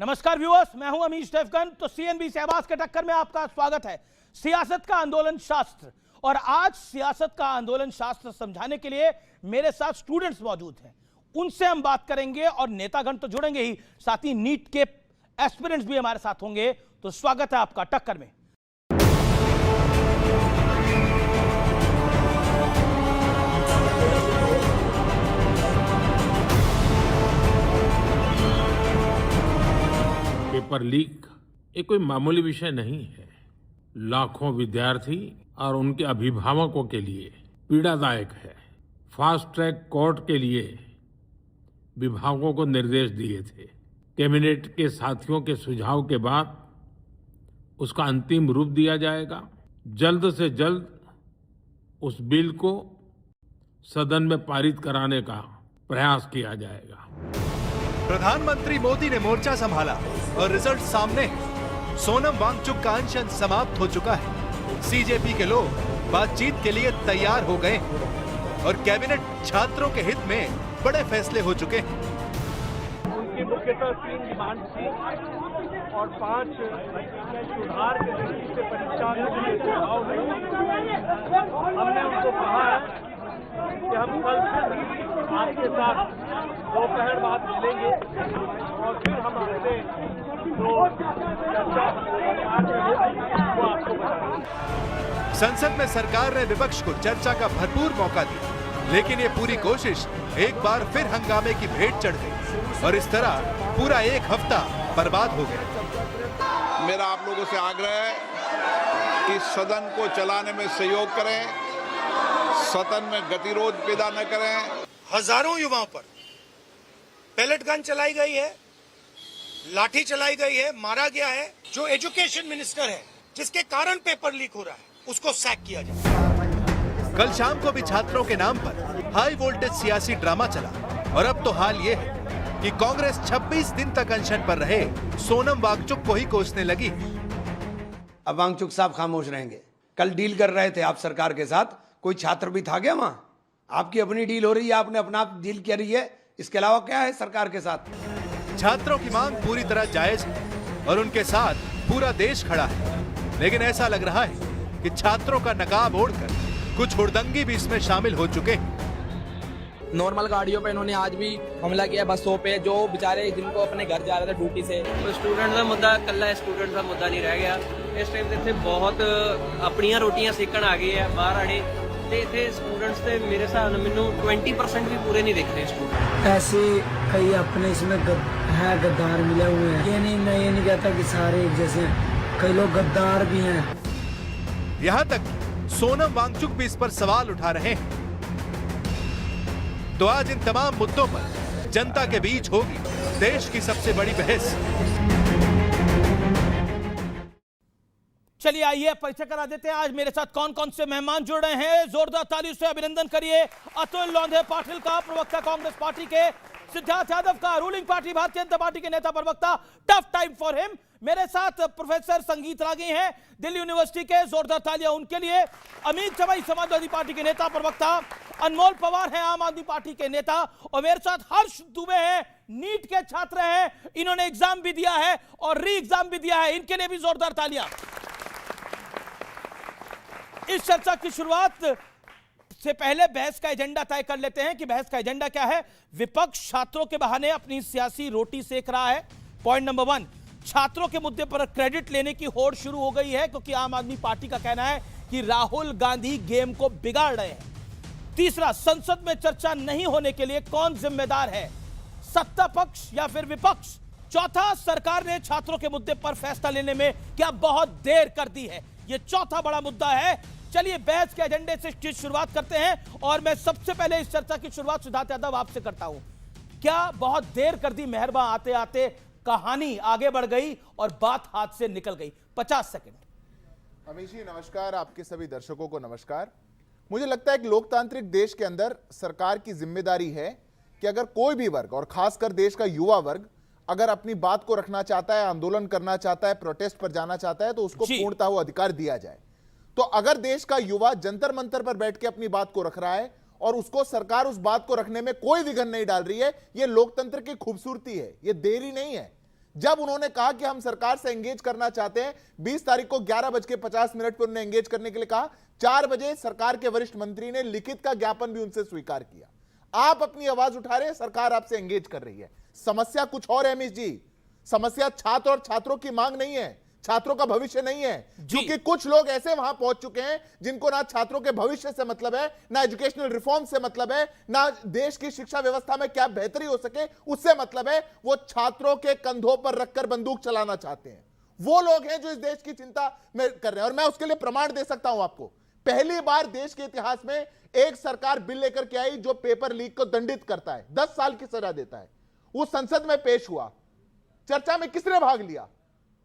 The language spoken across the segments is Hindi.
नमस्कार व्यूअर्स, मैं हूं अमीश देवगन। तो सीएनबी शहबाज के टक्कर में आपका स्वागत है। सियासत का आंदोलन शास्त्र, और आज सियासत का आंदोलन शास्त्र समझाने के लिए मेरे साथ स्टूडेंट्स मौजूद हैं। उनसे हम बात करेंगे और नेतागण तो जुड़ेंगे ही, साथ ही नीट के एस्पिरेंट्स भी हमारे साथ होंगे। तो स्वागत है आपका टक्कर में। पेपर लीक ये कोई मामूली विषय नहीं है। लाखों विद्यार्थी और उनके अभिभावकों के लिए पीड़ादायक है। फास्ट ट्रैक कोर्ट के लिए विभागों को निर्देश दिए थे। कैबिनेट के साथियों के सुझाव के बाद उसका अंतिम रूप दिया जाएगा। जल्द से जल्द उस बिल को सदन में पारित कराने का प्रयास किया जाएगा। प्रधानमंत्री मोदी ने मोर्चा संभाला और रिजल्ट सामने है। सोनम वांगचुक का अनशन समाप्त हो चुका है। सीजेपी के लोग बातचीत के लिए तैयार हो गए और कैबिनेट छात्रों के हित में बड़े फैसले हो चुके हैं। उनकी मुख्यतः 3 डिमांड थी और 5 सुधार के दृष्टि से परीक्षा के लिए सुझाव नहीं। हमने उनको कहा है कि हम कल आपके साथ दोपहर बाद मिलेंगे और फिर हम आपसे जो चर्चा वो आपको बताएंगे। संसद में सरकार ने विपक्ष को चर्चा का भरपूर मौका दिया, लेकिन ये पूरी कोशिश एक बार फिर हंगामे की भेंट चढ़ गई और इस तरह पूरा एक हफ्ता बर्बाद हो गया। मेरा आप लोगों से आग्रह है कि सदन को चलाने में सहयोग करें, सदन में गतिरोध पैदा न करें। हजारों युवाओं पर पैलेट गन चलाई गई है, लाठी चलाई गई है, मारा गया है। जो एजुकेशन मिनिस्टर है जिसके कारण पेपर लीक हो रहा है, उसको सैक किया जाए। कल शाम को भी छात्रों के नाम पर हाई वोल्टेज सियासी ड्रामा चला और अब तो हाल ये है कि कांग्रेस 26 दिन तक अनशन पर रहे सोनम वांगचुक को ही कोसने लगी। अब वांगचुक साहब खामोश रहेंगे। कल डील कर रहे थे आप सरकार के साथ, कोई छात्र भी था क्या वहां? आपकी अपनी डील हो रही है, आपने अपना डील करी है, इसके अलावा क्या है सरकार के साथ? छात्रों की मांग पूरी तरह जायज है और उनके साथ पूरा देश खड़ा है, लेकिन ऐसा लग रहा है कि छात्रों का नकाब ओढ़कर कुछ हुड़दंगी भी इसमें शामिल हो चुके हैं। नॉर्मल गाड़ियों पे इन्होंने आज भी हमला किया, बसों पे, जो बेचारे जिनको अपने घर जा रहे थे ड्यूटी से। तो स्टूडेंट का मुद्दा कल्ला स्टूडेंट का मुद्दा नहीं रह गया। इस टाइम इतने बहुत अपनी रोटियां सेकण आ गई है बाहर आने ते इतने स्टूडेंट्स से मेरे हिसाब से मैनू 20% भी पूरे नहीं दिख रहे स्टूडेंट। ऐसे कई अपने इसमें है गद्दार मिले हुए हैं। मैं ये नहीं कहता कि सारे एक जैसे, कई लोग गद्दार भी हैं। यहाँ तक सोनम वांगचुक भी इस पर सवाल उठा रहे हैं। तो आज इन तमाम मुद्दों पर जनता के बीच होगी देश की सबसे बड़ी बहस। चलिए आइए परिचय करा देते हैं। आज मेरे साथ कौन कौन से मेहमान जुड़ रहे हैं, जोरदार तालियों से अभिनंदन करिए। अतुल लोंधे पाटिल का, प्रवक्ता कांग्रेस पार्टी के। सिद्धार्थ यादव का, ruling party Bharatiya Janata party के नेता प्रवक्ता। Tough time for him. मेरे साथ प्रोफेसर संगीत रागी हैं, दिल्ली यूनिवर्सिटी के, जोरदार तालियां उनके लिए। अमित चवाई समाजवादी पार्टी के नेता प्रवक्ता। अनमोल पवार हैं आम आदमी पार्टी के नेता। और मेरे साथ हर्ष दुबे हैं, नीट के छात्र हैं, इन्होंने एग्जाम भी दिया है और री एग्जाम भी दिया है, इनके लिए भी जोरदार तालियां। इस चर्चा की शुरुआत से पहले बहस का एजेंडा तय कर लेते हैं कि बहस का एजेंडा क्या है। विपक्ष छात्रों के बहाने अपनी सियासी रोटी सेक रहा है। पॉइंट नंबर 1, छात्रों के मुद्दे पर क्रेडिट लेने की होड़ शुरू हो गई है, क्योंकि आम आदमी पार्टी का कहना है कि राहुल गांधी गेम को बिगाड़ रहे हैं। तीसरा, संसद में चर्चा नहीं होने के लिए कौन जिम्मेदार है, सत्ता पक्ष या फिर विपक्ष। चौथा, सरकार ने छात्रों के मुद्दे पर फैसला लेने में क्या बहुत देर कर दी है। यह चौथा बड़ा मुद्दा है। चलिए बहस के एजेंडे से शुरुआत करते हैं और मैं सबसे पहले इस चर्चा की शुरुआत सिद्धार्थ यादव आपसे करता हूं। क्या बहुत देर कर दी मेहरबा, आते आते कहानी आगे बढ़ गई और बात हाथ से निकल गई? 50 सेकंड। अमीश जी नमस्कार, आपके सभी दर्शकों को नमस्कार। मुझे लगता है कि लोकतांत्रिक देश के अंदर सरकार की जिम्मेदारी है कि अगर कोई भी वर्ग, और खासकर देश का युवा वर्ग, अगर अपनी बात को रखना चाहता है, आंदोलन करना चाहता है, प्रोटेस्ट पर जाना चाहता है, तो उसको पूर्णतः वो अधिकार दिया जाए। तो अगर देश का युवा जंतर मंतर पर बैठ के अपनी बात को रख रहा है और उसको सरकार उस बात को रखने में कोई विघन नहीं डाल रही है, यह लोकतंत्र की खूबसूरती है, यह देरी नहीं है। जब उन्होंने कहा कि हम सरकार से एंगेज करना चाहते हैं, 20 तारीख को 11:50 पर उन्होंने एंगेज करने के लिए कहा, 4 बजे सरकार के वरिष्ठ मंत्री ने लिखित का ज्ञापन भी उनसे स्वीकार किया। आप अपनी आवाज उठा रहे हैं, सरकार आपसे एंगेज कर रही है। समस्या कुछ और है अमित जी, समस्या छात्र और छात्रों की मांग नहीं है, छात्रों का भविष्य नहीं है, क्योंकि कुछ लोग ऐसे वहां पहुंच चुके हैं जिनको ना छात्रों के भविष्य से मतलब है, ना एजुकेशनल रिफॉर्म से मतलब है, ना देश की शिक्षा व्यवस्था में क्या बेहतरी हो सके उससे मतलब है। वो छात्रों के कंधों पर रखकर बंदूक चलाना चाहते हैं। वो लोग हैं जो इस देश की चिंता में कर रहे हैं, और मैं उसके लिए प्रमाण दे सकता हूं आपको। पहली बार देश के इतिहास में एक सरकार बिल लेकर के आई जो पेपर लीक को दंडित करता है, 10 साल की सजा देता है। वो संसद में पेश हुआ, चर्चा में किसने भाग लिया?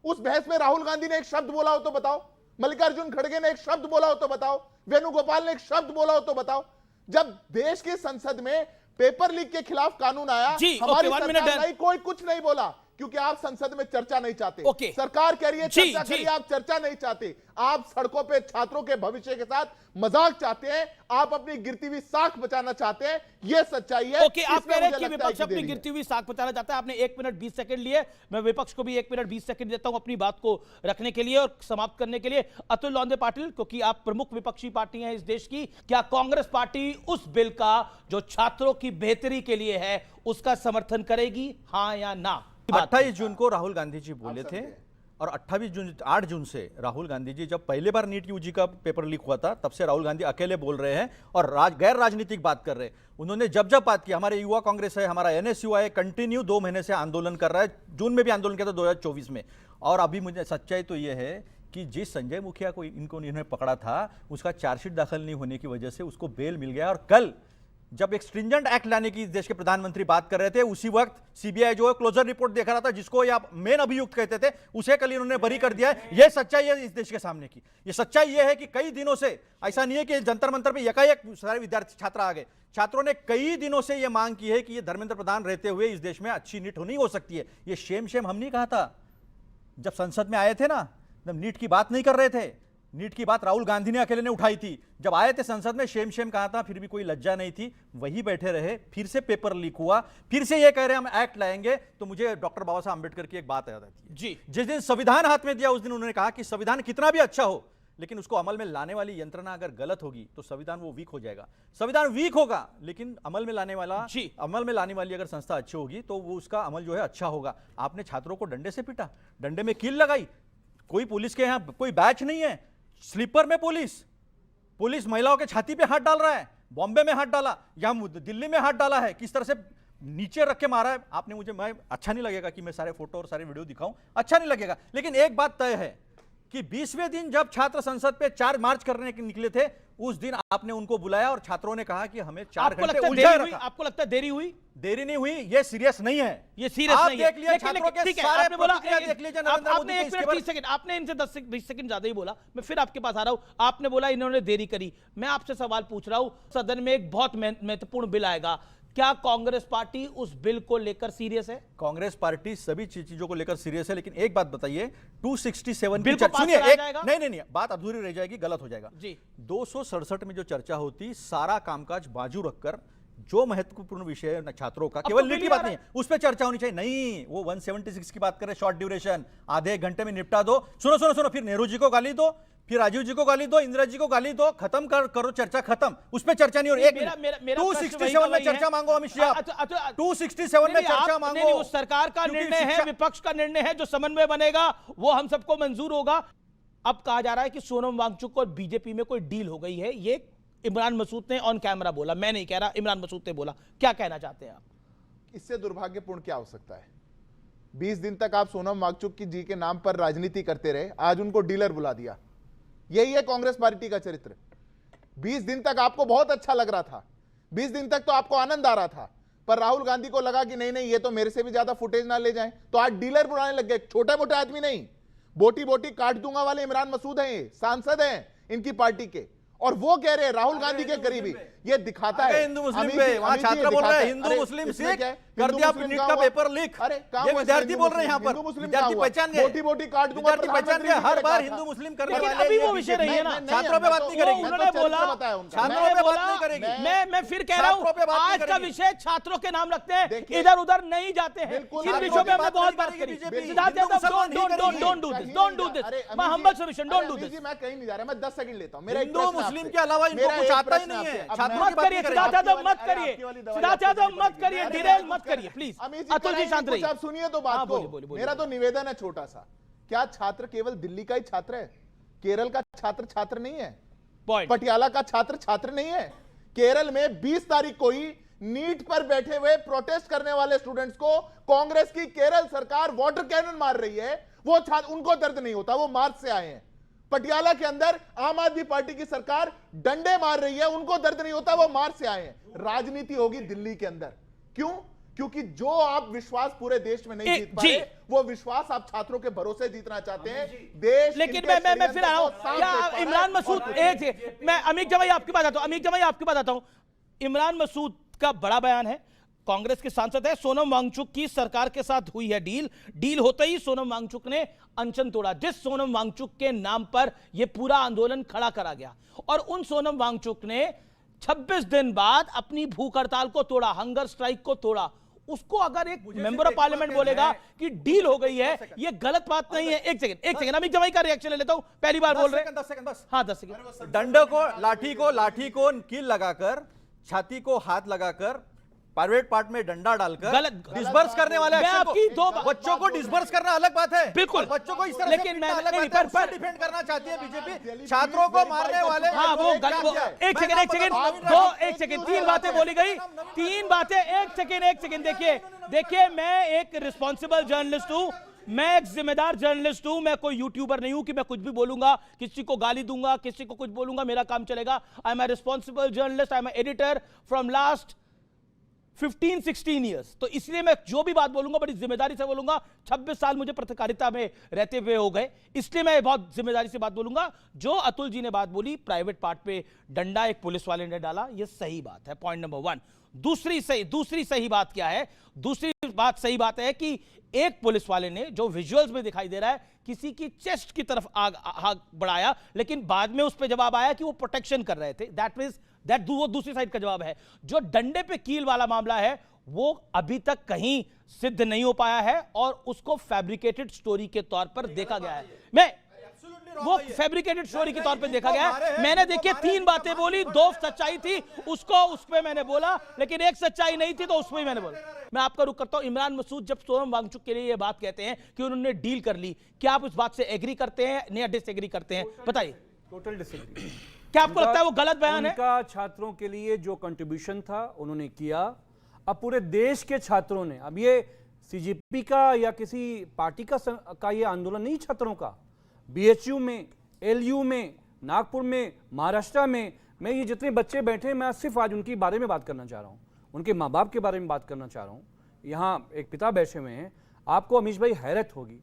उस बहस में राहुल गांधी ने एक शब्द बोला हो तो बताओ, मल्लिकार्जुन खड़गे ने एक शब्द बोला हो तो बताओ, वेणुगोपाल ने एक शब्द बोला हो तो बताओ। जब देश की संसद में पेपर लीक के खिलाफ कानून आया, हमारी सरकार नहीं, कोई कुछ नहीं बोला, क्योंकि आप संसद में चर्चा नहीं चाहते। सरकार कह रही है चर्चा करिए, आप चर्चा नहीं चाहते। आप सड़कों पे छात्रों के भविष्य के साथ मजाक चाहते हैं, आप अपनी गिरती हुई साख बचाना चाहते हैं, यह सच्चाई है। आप कह रहे हैं कि विपक्ष अपनी गिरती हुई साख बचाना चाहता है। आपने 1 मिनट 20 सेकंड लिए, मैं विपक्ष को भी 1 मिनट 20 सेकंड देता हूं अपनी बात को रखने के लिए और समाप्त करने के लिए। अतुल लौंदे पाटिल, क्योंकि आप प्रमुख विपक्षी पार्टी हैं इस देश की, क्या कांग्रेस पार्टी उस बिल का जो छात्रों की बेहतरी के लिए है उसका समर्थन करेगी, हां या ना? 28 जून को राहुल गांधी जी बोले थे, और 8 जून से राहुल गांधी जी, जब पहली बार नीट यूजी का पेपर लीक हुआ था, तब से राहुल गांधी अकेले बोल रहे हैं और गैर राजनीतिक बात कर रहे हैं। उन्होंने जब बात की, हमारे युवा कांग्रेस है, हमारा एनएसयू है, कंटिन्यू 2 महीने से आंदोलन कर रहा है। जून में भी आंदोलन किया था 2024 में। और अभी मुझे सच्चाई तो यह है कि जिस संजय मुखिया को इन्होंने पकड़ा था, उसका चार्जशीट दाखिल नहीं होने की वजह से उसको बेल मिल गया। और कल जब एक स्ट्रिंजेंट एक्ट लाने की देश के प्रधानमंत्री बात कर रहे थे, उसी वक्त सीबीआई जो है क्लोजर रिपोर्ट देख रहा था, जिसको या मेन अभियुक्त कहते थे, उसे कल इन्होंने बरी कर दिया है। यह सच्चाई है इस देश के सामने की। यह सच्चाई यह है कि कई दिनों से, ऐसा नहीं है कि जंतर मंतर पे एकाएक सारे विद्यार्थी छात्र आ गए, छात्रों ने कई दिनों से यह मांग की है कि यह धर्मेंद्र प्रधान रहते हुए इस देश में अच्छी नीट नहीं हो सकती है। यह शेम हम नहीं कहा था जब संसद में आए थे ना, जब नीट की बात नहीं कर रहे थे। नीट की बात राहुल गांधी ने अकेले ने उठाई थी। जब आए थे संसद में शेम कहा था, फिर भी कोई लज्जा नहीं थी, वही बैठे रहे। फिर से पेपर लीक हुआ, फिर से ये कह रहे हैं हम एक्ट लाएंगे। तो मुझे डॉक्टर बाबा साहब अंबेडकर की एक बात याद आती है जी। जिस दिन संविधान हाथ में दिया, उस दिन उन्होंने कहा कि संविधान कितना भी अच्छा हो, लेकिन उसको अमल में लाने वाली यंत्रणा अगर गलत होगी तो संविधान वो वीक हो जाएगा। संविधान वीक होगा, लेकिन अमल में लाने वाली अगर संस्था अच्छी होगी तो वो उसका अमल जो है अच्छा होगा। आपने छात्रों को डंडे से पीटा, डंडे में कील लगाई, कोई पुलिस के यहाँ कोई बैच नहीं है, स्लीपर में पुलिस महिलाओं के छाती पे हाथ डाल रहा है। बॉम्बे में हाथ डाला, यहां दिल्ली में हाथ डाला है, किस तरह से नीचे रख के मारा है आपने। मैं अच्छा नहीं लगेगा कि मैं सारे फोटो और सारे वीडियो दिखाऊं, अच्छा नहीं लगेगा। लेकिन एक बात तय है कि 20वें दिन जब छात्र संसद पे 4 मार्च करने के निकले थे, उस दिन आपने उनको बुलाया और छात्रों ने कहा कि हमें 4 घंटे उलझाए रखा। आपको लगता है देरी हुई? देरी नहीं हुई, ये सीरियस नहीं है, ये सीरियस नहीं है। देख लिया छात्रों के सारे आपने बोला, देख लीजिए नरेंद्र मोदी आपने 1 मिनट 30 सेकंड, आपने इनसे 10-20 सेकंड ज्यादा ही बोला। मैं फिर आपके पास आ रहा हूं। आपने बोला इन्होंने देरी करी। मैं आपसे सवाल पूछ रहा हूं, सदन में एक बहुत महत्वपूर्ण बिल आएगा, क्या कांग्रेस पार्टी उस बिल को लेकर सीरियस है? कांग्रेस पार्टी सभी चीजों को लेकर सीरियस है, लेकिन एक बात बताइए, 267 बिल को पास कराया जाएगा? नहीं, बात अधूरी रह जाएगी, गलत हो जाएगा जी। 267 में जो चर्चा होती, सारा कामकाज बाजू रखकर जो महत्वपूर्ण विषय है छात्रों का, केवल नीट की बात नहीं है, उस पर चर्चा होनी चाहिए। नहीं, वो 176 की बात करें, शॉर्ट ड्यूरेशन, आधे 1 घंटे में निपटा दो। सुनो, फिर नेहरू जी को गाली दो, फिर राजीव जी को गाली दो, इंदिरा जी को गाली दो, खत्म करो चर्चा, खत्म। उस पे चर्चा नहीं हो रही। 267 में चर्चा मांगो अमित शाह, 267 में चर्चा मांगो। वो सरकार का निर्णय है, विपक्ष का निर्णय है, जो समन्वय बनेगा वो हम सबको मंजूर होगा। अब कहा जा रहा है कि सोनम वांगचुक और बीजेपी में कोई डील हो गई है, ये इमरान मसूद ने ऑन कैमरा बोला, मैं नहीं कह रहा, इमरान मसूद ने बोला। क्या कहना चाहते हैं आप? इससे दुर्भाग्यपूर्ण क्या हो सकता है? 20 दिन तक आप सोनम वांगचुक की जी के नाम पर राजनीति करते रहे, आज उनको डीलर बुला दिया। यही है कांग्रेस पार्टी का चरित्र। 20 दिन तक आपको बहुत अच्छा लग रहा था, 20 दिन तक तो आपको आनंद आ रहा था, पर राहुल गांधी को लगा कि नहीं ये तो मेरे से भी ज्यादा फुटेज ना ले जाएं, तो आज डीलर बुलाने लग गए। छोटे मोटे आदमी नहीं, बोटी काट दूंगा वाले इमरान मसूद हैं, ये सांसद हैं इनकी पार्टी के, और वो कह रहे हैं राहुल गांधी के करीबी। ये दिखाता है हिंदू मुस्लिम पे, वहां छात्र बोल रहे हैं हिंदू मुस्लिम सिख, कर दिया नीट का पेपर लीक। ये विद्यार्थी बोल रहे हैं यहाँ पर, विद्यार्थी पहचान गए, मोटी काट दूंगा, विद्यार्थी पहचान गए। हर बार हिंदू मुस्लिम करने वाले अभी वो विषय नहीं है ना, छात्रों पे बात नहीं करेगी। उन्होंने बोला छात्रों पे बात नहीं करेगी। मैं फिर कह रहा हूँ आज का विषय छात्रों के नाम रखते हैं, इधर उधर नहीं जाते हैं। इन विषयों पे हमने बहुत बात करी। Siddharth Yadav, don't do this, my humble submission, don't do this. मैं कहीं नहीं जा रहा, मैं 10 सेकंड लेता हूं। हिंदू मुस्लिम के अलावा इनको कुछ आता ही नहीं है। छात्रों की बात नहीं सिद्धार्थ यादव मत करिए, सिद्धार्थ यादव मत करिए, डिरेल मत करिए प्लीज। अतुल जी शांत रहिए, आप सुनिए तो बात को। मेरा तो निवेदन है छोटा सा, क्या छात्र केवल दिल्ली का ही छात्र है? केरल का छात्र नहीं है, पटियाला का छात्र नहीं है। केरल में 20 तारीख को ही नीट पर बैठे हुए प्रोटेस्ट करने वाले स्टूडेंट्स को कांग्रेस की केरल सरकार वाटर कैनन मार रही है। वो उनको दर्द नहीं होता, वो मार्च से आए हैं। पटियाला के अंदर आम आदमी पार्टी की सरकार डंडे मार रही है, उनको दर्द नहीं होता, वो मार्च से आए हैं। राजनीति होगी दिल्ली के अंदर, क्यों? क्योंकि जो आप विश्वास पूरे देश में नहीं जीत पाए, वो विश्वास आप छात्रों के भरोसे जीतना चाहते हैं। देश लेकिन मैं फिर आ रहा हूं, क्या इमरान मसूद, मैं अमीर जमाई आपकी बात आता हूं, अमीर जमाई आपकी बात आता हूं। इमरान मसूद का बड़ा बयान है, कांग्रेस के सांसद है, सोनम वांगचुक की सरकार के साथ हुई है डील होते ही सोनम वांगचुक ने अनशन तोड़ा। जिस सोनम वांगचुक के नाम पर यह पूरा आंदोलन खड़ा करा गया, और उन सोनम वांगचुक ने 26 दिन बाद अपनी भूख हड़ताल को तोड़ा, हंगर स्ट्राइक को तोड़ा। उसको अगर एक मेंबर ऑफ पार्लियामेंट बोलेगा कि डील हो गई है, ये गलत बात नहीं है। एक सेकंड अमित जमाई का रिएक्शन ले लेता हूं, पहली बार बोल रहे हैं। 10 सेकंड बस। हाँ 10 सेकंड। डंडे को, लाठी को कील लगाकर, छाती को हाथ लगाकर, प्राइवेट पार्ट में डंडा डालकर डिस्बर्स करने वाले बच्चों को डिस्बर्स करना अलग बात है, बिल्कुल बच्चों को इस तरह लेकिन मैं डिफेंड करना चाहती है बीजेपी। छात्रों को मारने वाले, हाँ वो एक सेकंड 3 बातें बोली गई, 3 बातें। एक सेकंड देखिए मैं एक रिस्पॉन्सिबल जर्नलिस्ट हूं, मैं एक जिम्मेदार जर्नलिस्ट हूं, मैं कोई यूट्यूबर नहीं हूं कि मैं कुछ भी बोलूंगा, किसी को गाली दूंगा, किसी को कुछ बोलूंगा, मेरा काम चलेगा। I am a responsible journalist, I am editor from last 15-16 years. तो इसलिए मैं जो भी बात बोलूंगा बड़ी जिम्मेदारी से बोलूंगा। 26 साल मुझे पत्रकारिता में रहते हुए हो गए, इसलिए मैं बहुत जिम्मेदारी से बात बोलूंगा। जो अतुल जी ने बात बोली, प्राइवेट पार्ट पे डंडा एक पुलिस वाले ने डाला, यह सही बात है, पॉइंट नंबर 1। दूसरी सही बात क्या है? दूसरी बात सही बात है कि एक पुलिस वाले ने, जो विजुअल्स में दिखाई दे रहा है, किसी की चेस्ट की तरफ आग बढ़ाया, लेकिन बाद में उस पर जवाब आया कि वो प्रोटेक्शन कर रहे थे। दैट वो दूसरी साइड का जवाब है। जो डंडे पे कील वाला मामला है, वो अभी तक कहीं सिद्ध नहीं हो पाया है, और उसको फैब्रिकेटेड स्टोरी के तौर पर देखा गया है। वो फैब्रिकेटेड स्टोरी के तौर पे देखा गया है। मैंने देखिए 3 बातें बोली, 2 सच्चाई थी, उस पे मैंने बोला, लेकिन एक सच्चाई नहीं थी, तो उस पे मैंने बोला। मैं आपका रुख करता हूं। इमरान मसूद जब सोनम वांगचुक के लिए ये बात कहते हैं कि उन्होंने डील कर ली, क्या आप उस बात से एग्री करते हैं या डिसएग्री करते हैं? बताइए। Total disagree. क्या आपको लगता है वो गलत बयान है? उनका छात्रों के लिए जो कंट्रीब्यूशन था उन्होंने किया। अब पूरे देश के छात्रों ने, अब ये सीजेपी का या किसी पार्टी का ये आंदोलन नहीं, छात्रों का, बीएचयू में, एलयू में, नागपुर में, महाराष्ट्र में, मैं ये जितने बच्चे बैठे हैं, मैं सिर्फ आज उनके बारे में बात करना चाह रहा हूँ, उनके माँ बाप के बारे में बात करना चाह रहा हूँ। यहाँ एक पिता बैठे हुए हैं, आपको अमीश भाई हैरत होगी,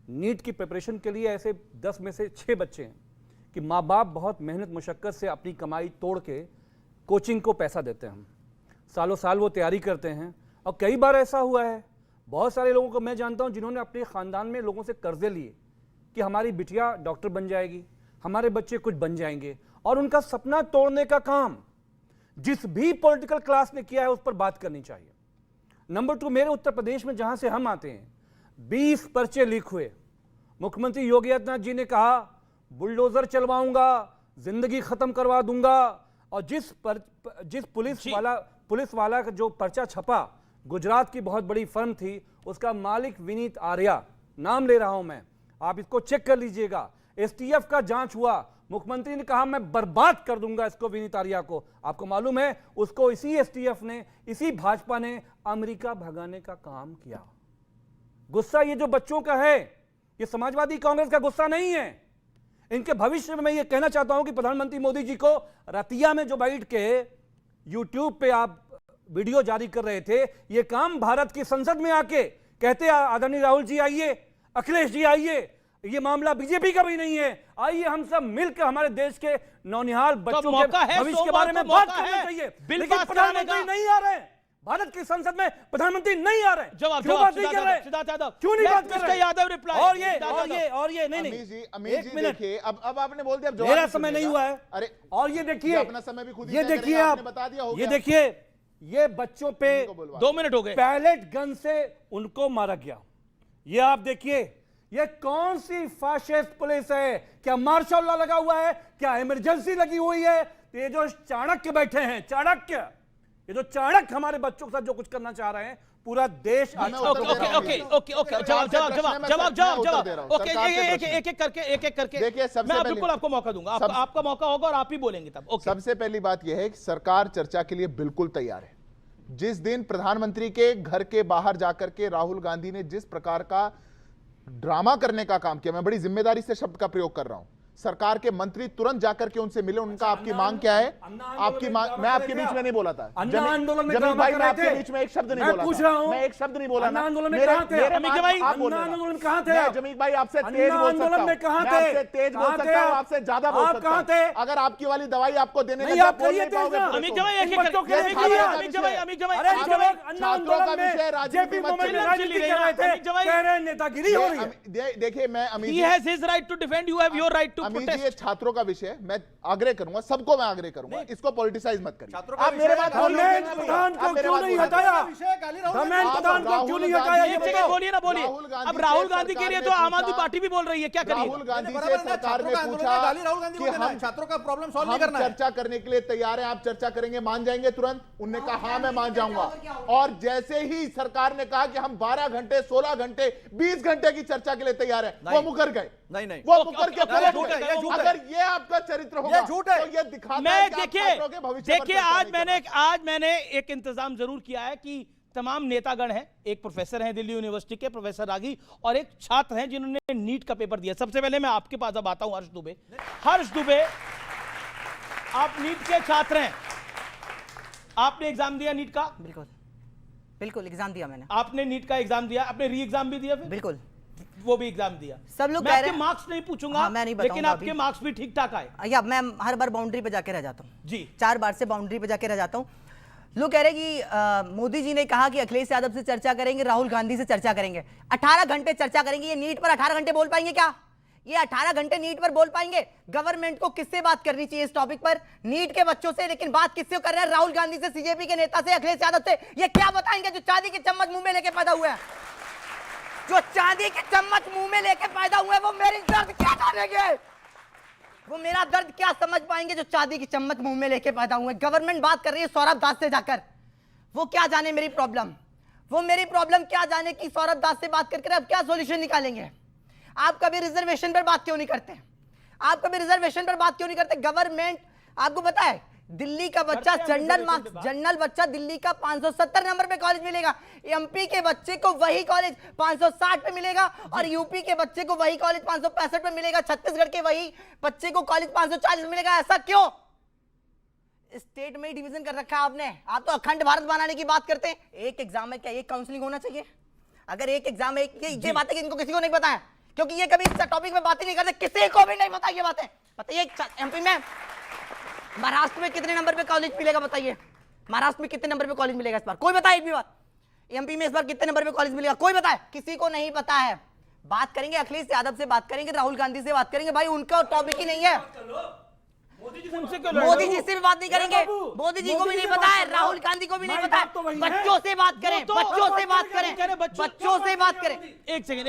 नीट की प्रिपरेशन के लिए ऐसे 10 में से 6 बच्चे हैं कि माँ बाप बहुत मेहनत मुशक्क़त से अपनी कमाई तोड़ के कोचिंग को पैसा देते हैं। हम सालों साल वो तैयारी करते हैं, और कई बार ऐसा हुआ है, बहुत सारे लोगों को मैं जानता हूँ जिन्होंने अपने ख़ानदान में लोगों से कर्जे लिए कि हमारी बिटिया डॉक्टर बन जाएगी, हमारे बच्चे कुछ बन जाएंगे, और उनका सपना तोड़ने का काम जिस भी पॉलिटिकल क्लास ने किया है उस पर बात करनी चाहिए। नंबर 2, मेरे उत्तर प्रदेश में जहां से हम आते हैं, 20 पर्चे लीक हुए। मुख्यमंत्री योगी आदित्यनाथ जी ने कहा बुलडोजर चलवाऊंगा, जिंदगी खत्म करवा दूंगा, और जिस पुलिस वाला का जो पर्चा छपा, गुजरात की बहुत बड़ी फर्म थी, उसका मालिक विनीत आर्या, नाम ले रहा हूं मैं, आप इसको चेक कर लीजिएगा। एसटीएफ का जांच हुआ, मुख्यमंत्री ने कहा मैं बर्बाद कर दूंगा इसको, विनीत आर्या को। आपको मालूम है उसको इसी एसटीएफ ने, इसी भाजपा ने अमेरिका भगाने का काम किया। गुस्सा ये जो बच्चों का है, ये समाजवादी कांग्रेस का गुस्सा नहीं है। इनके भविष्य में मैं ये कहना चाहता हूं कि प्रधानमंत्री मोदी जी को रतिया में जो बैठ के यूट्यूब पे आप वीडियो जारी कर रहे थे, ये काम भारत की संसद में आके कहते आदरणीय राहुल जी आइए, अखिलेश जी आइए, ये मामला बीजेपी का भी नहीं है, आइए हम सब मिलकर हमारे देश के नौनिहाल बच्चों के भविष्य के बारे में बात करना चाहिए। लेकिन प्रधानमंत्री नहीं आ रहे, भारत की संसद में प्रधानमंत्री नहीं आ रहे? जवाब क्यों बात नहीं कर रहे? सिद्धार्थ यादव क्यों नहीं बात कर रहे? यादव रिप्लाई और ये नहीं अमीर जी देखिए, अब आपने बोल दिया, मेरा समय नहीं हुआ है। अरे और ये देखिए, अपना समय भी खुद ही ये तय देखिए करेंगे, आप, आपने बता दिया, हो ये गया। देखिए, ये बच्चों पे 2 मिनट हो गए, पैलेट गन से उनको मारा गया। ये आप देखिए, ये कौन सी फाशिस्ट पुलिस है? क्या मार्शल लॉ लगा हुआ है? क्या इमरजेंसी लगी हुई है? ये जो चाणक्य बैठे हैं, चाणक्य, ये जो चाणक्य हमारे बच्चों के साथ जो कुछ करना चाह रहे हैं, पूरा देश ओके एक एक करके देखिए, सबसे मैं पहले बिल्कुल आपको मौका दूंगा, आपका मौका होगा और आप ही बोलेंगे तब। सबसे पहली बात यह है कि सरकार चर्चा के लिए बिल्कुल तैयार है। जिस दिन प्रधानमंत्री के घर के बाहर जाकर के राहुल गांधी ने जिस प्रकार का ड्रामा करने का काम किया, मैं बड़ी जिम्मेदारी से शब्द का प्रयोग कर रहा हूं, सरकार के मंत्री तुरंत जाकर के उनसे मिले, उनका आपकी मांग क्या है? आपकी मांग, मैं आपके बीच में नहीं बोला था जमीन भाई, मैं आपके बीच में एक शब्द नहीं बोला, पूछ रहा हूं, मैं एक शब्द नहीं बोला। आंदोलन में कहां थे आंदोलन कहां थे? जमीन भाई आपसे तेज बोल सकता हूं, आपसे तेज बोल सकता हूं, आपसे ज्यादा बोल सकता हूं। अगर आपकी वाली दवाई आपको देने में आप बोल नहीं पाओगे। छात्रों का विषय राजनीति मत नेतागिरी हो रही है। देखिए, मैं अमीर अमीर जी, ये छात्रों का विषय, मैं आग्रह करूंगा, सबको मैं आग्रह करूंगा, इसको पॉलिटिसाइज मत करिए। आप मेरे बात प्रधान को क्यों नहीं हटाया? प्रधान को क्यों नहीं हटाया? एक जगह बोलिए ना, बोलिए। अब राहुल गांधी के लिए तो आम आदमी पार्टी भी बोल रही है, क्या करिए? राहुल गांधी से सरकार ने पूछा कि हम छात्रों का प्रॉब्लम सॉल्व नहीं करना है, चर्चा करने के लिए तैयार हैं, आप चर्चा करेंगे, मान जाएंगे तुरंत? उन्होंने कहा हाँ मैं मान जाऊंगा। और जैसे ही सरकार ने कहा कि हम 12 घंटे 16 घंटे 20 घंटे की चर्चा के लिए तैयार है, वो मुकर गए। नहीं, वो मुकर के पलट गए। अगर ये आपका चरित्र होगा, ये झूठ है, तो ये दिखाता मैं है कि आप छात्रों के भविष्य पर देखिए आज मैंने एक इंतजाम जरूर किया है कि तमाम नेतागण हैं, एक प्रोफेसर हैं दिल्ली यूनिवर्सिटी के प्रोफेसर रागी, और एक छात्र हैं जिन्होंने नीट का पेपर दिया। सबसे पहले मैं आपके पास अब आता हूं, हर्ष दुबे। हर्ष दुबे, आप नीट के छात्र हैं, आपने एग्जाम दिया नीट का? बिल्कुल एग्जाम दिया मैंने। आपने नीट का एग्जाम दिया, आपने री एग्जाम भी दिया? फिर बिल्कुल, वो भी एग्जाम दिया। सब लोग मैं आपके मार्क्स नहीं पूछूंगा, हाँ, मैं नहीं लेकिन आपके मार्क्स भी ठीक ठाक आए। या मैं हर बार बाउंड्री पे जाके रह जाता हूँ जी, 4 बार से बाउंड्री पे जाके रह जाता हूँ। लोग कह रहे कि मोदी जी ने कहा कि अखिलेश यादव से चर्चा करेंगे, राहुल गांधी से चर्चा करेंगे, 18 घंटे चर्चा करेंगे। ये नीट पर 18 घंटे बोल पाएंगे क्या? ये 18 घंटे नीट पर बोल पाएंगे? गवर्नमेंट को किससे बात करनी चाहिए इस टॉपिक पर? नीट के बच्चों से, लेकिन बात किससे कर रहे हैं? राहुल गांधी से, सीजेपी के नेता से, अखिलेश यादव से। ये क्या बताएंगे जो चांदी की चम्मच मुंह में लेके पैदा हुए हैं? जो चांदी की चम्मच मुंह में लेके पैदा हुए हैं, वो मेरी दर्द क्या जानेंगे? वो मेरा दर्द क्या समझ पाएंगे जो चांदी की चम्मच मुंह में लेके पैदा हुए? गवर्नमेंट बात कर रही है सौरभ दास से जाकर, वो क्या जाने मेरी प्रॉब्लम? वो मेरी प्रॉब्लम क्या जाने कि सौरभ दास से बात करके अब क्या सॉल्यूशन निकालेंगे? आप कभी रिजर्वेशन पर बात क्यों नहीं करते? आप कभी रिजर्वेशन पर बात क्यों नहीं करते? गवर्नमेंट, आपको पता है दिल्ली का बच्चा जनरल बच्चा दिल्ली का 570 नंबर पे कॉलेज मिलेगा, एमपी के बच्चे को वही कॉलेज 560 पे मिलेगा, और यूपी के बच्चे को वही कॉलेज 565 पे मिलेगा, छत्तीसगढ़ के वही बच्चे को कॉलेज 540 में मिलेगा। ऐसा क्यों? स्टेट में डिवीजन कर रखा है आपने। आप तो अखंड भारत बनाने की बात करते हैं। एक एग्जाम में क्या एक काउंसलिंग होना चाहिए? अगर एक एग्जाम में ये बातें इनको किसी को नहीं पता है, क्योंकि ये कभी इस टॉपिक में बातें नहीं करते, किसी को भी नहीं पता ये बातें। बताइए एमपी में, महाराष्ट्र में कितने नंबर पे कॉलेज मिलेगा? बताइए महाराष्ट्र में कितने नंबर पे कॉलेज मिलेगा इस बार? कोई बताए एक भी बात? एमपी में इस बार कितने नंबर पे कॉलेज मिलेगा? कोई बताए? किसी को नहीं पता है। बात करेंगे अखिलेश यादव से, बात करेंगे राहुल गांधी से, बात करेंगे, भाई उनका टॉपिक ही नहीं है। मोदी जी से भी बात नहीं करेंगे, मोदी जी को भी नहीं पता है, राहुल गांधी को भी नहीं पता है। बच्चों से बात करें, बच्चों से बात करें, बच्चों से बात करें। एक सेकंड,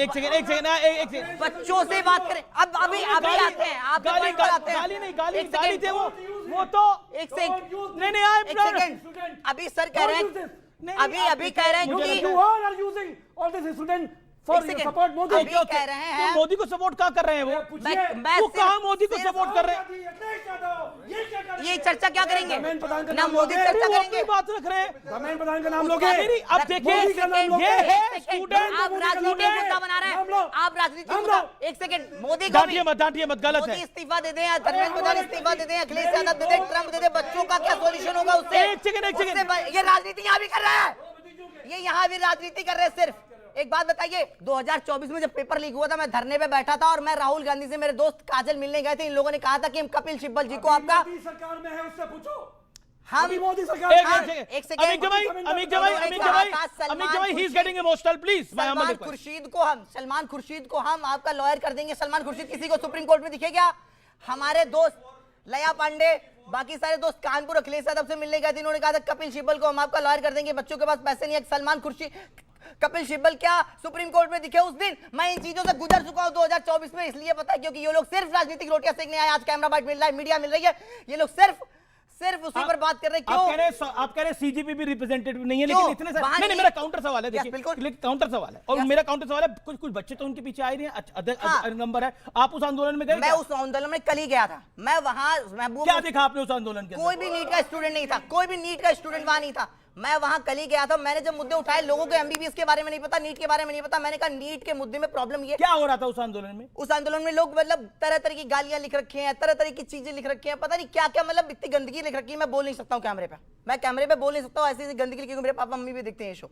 बच्चों से बात करें। अब अभी आते हैं, आप गाली थे वो तो एक सेकंड, नहीं एक सेकंड। अभी सर कह रहे हैं, अभी कह रहे हैं सपोर्ट मोदी कह रहे हैं, मोदी को सपोर्ट कहाँ कर रहे हैं? वो कहाँ मोदी को सपोर्ट कर रहे हैं? ये चर्चा क्या करेंगे? ना मोदी चर्चा करेंगे, बात रख रहे हैं, धर्मेंद्र प्रधान का नाम लोगे। अब देखिए ये है स्टूडेंट, आप राजनीति मुद्दा बना रहे हैं, आप राजनीति मुद्दा। एक सेकंड, मोदी डांटिए मत, गलत है। इस्तीफा दे दें, धर्मेंद्र प्रधान इस्तीफा दे दें, अखिलेश यादव दे दें, ट्रंप दे दें, बच्चों का क्या सॉल्यूशन होगा उससे? एक सेकंड, ये राजनीति यहाँ भी कर रहे हैं, ये यहाँ भी राजनीति कर रहे हैं। सिर्फ एक बात बताइए, 2024 में जब पेपर लीक हुआ था, मैं धरने पे बैठा था और मैं राहुल गांधी से मेरे दोस्त काजल मिलने गए थे। इन लोगों ने कहा था कि हम कपिल सिब्बल जी को आपका सरकार में है उससे पूछो। हम मोदी सरकार एक second he is getting emotional please. Salman Khurshid को हम आपका लॉयर कर देंगे। सलमान खुर्शीद किसी को सुप्रीम कोर्ट में दिखेगा? हमारे दोस्त लया पांडे, बाकी सारे दोस्त कानपुर अखिलेश यादव से मिलने गए थे, इन्होंने कहा था कपिल सिब्बल को हम आपका लॉयर कर देंगे, बच्चों के पास पैसे नहीं है। सलमान खुर्शीद, कपिल सिब्बल क्या सुप्रीम कोर्ट में दिखे उस दिन? मैं इन चीजों से गुजर चुका हूं 2024 में, इसलिए पता है क्योंकि ये लोग सिर्फ राजनीतिक रोटियां सेकने आए। आज कैमरा बाइट मिल रहा है, मीडिया मिल रही है, ये लोग सिर्फ उसी पर बात कर रहे हैं। क्यों आप कह रहे सीजीपी भी रिप्रेजेंटेटिव नहीं है, लेकिन इतने सारे नहीं, मेरा काउंटर सवाल है, देखिए काउंटर सवाल है, और मेरा काउंटर सवाल है, कुछ बच्चे तो उनके पीछे आ रहे हैं, नंबर है। आप उस आंदोलन में गए? मैं उस आंदोलन में कल ही गया था। मैं वहां क्या देखा आपने उस आंदोलन के? कोई भी नीट का स्टूडेंट नहीं था, कोई भी नीट का स्टूडेंट वहां नहीं था। मैं वहां कल ही गया था। मैंने जब मुद्दे उठाए, लोगों को एमबीबीएस के बारे में नहीं पता, नीट के बारे में नहीं पता। मैंने कहा नीट के मुद्दे में प्रॉब्लम ये क्या हो रहा था उस आंदोलन में? उस आंदोलन में लोग मतलब तरह तरह की गालियां लिख रखे हैं, तरह तरह की चीजें लिख रखी हैं, पता नहीं क्या क्या, मतलब इतनी गंदगी लिख रखी है। मैं बोल नहीं सकता हूँ कैमरे पे, मैं कैमरे पे बोल नहीं सकता हूँ ऐसी ऐसी गंदगी, क्योंकि मेरे पापा मम्मी भी देखते हैं शो।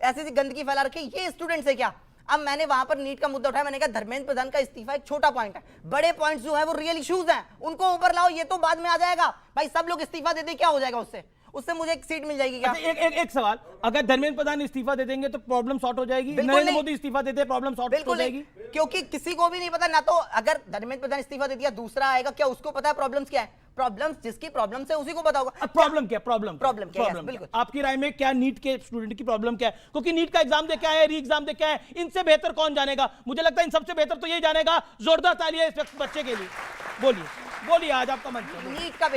ऐसी ऐसी गंदगी फैला रखी है, ये स्टूडेंट्स है क्या? अब मैंने वहां पर नीट का मुद्दा उठाया, मैंने कहा धर्मेंद्र प्रधान का इस्तीफा एक छोटा पॉइंट है, बड़े पॉइंट्स जो है वो रियल इश्यूज हैं, उनको ऊपर लाओ, ये तो बाद में आ जाएगा। भाई सब लोग इस्तीफा दे दे, क्या हो जाएगा उससे मुझे एक सीट मिल जाएगी क्या? एक सवाल, अगर धर्मेंद्र प्रधान इस्तीफा दे देंगे तो प्रॉब्लम सॉर्ट हो जाएगी? नरेंद्र मोदी इस्तीफा देते प्रॉब्लम सॉर्ट हो जाएगी? क्योंकि किसी को भी नहीं पता ना, तो अगर धर्मेंद्र प्रधान इस्तीफा दे दिया, दूसरा आएगा, क्या उसको पता है प्रॉब्लम्स क्या है? प्रॉब्लम्स जिसकी प्रॉब्लम्स है उसी को पता होगा। प्रॉब्लम क्या? प्रॉब्लम क्या? बिल्कुल। आपकी राय में क्या नीट के स्टूडेंट की प्रॉब्लम क्या है? क्योंकि नीट का एग्जाम दे क्या है, री एग्जाम दे क्या है, इनसे बेहतर कौन जानेगा? मुझे लगता है इन सबसे बेहतर तो यही जानेगा। जोरदार तालियां इस बच्चे के लिए। बोलिए आज आपका मंच है। नीट का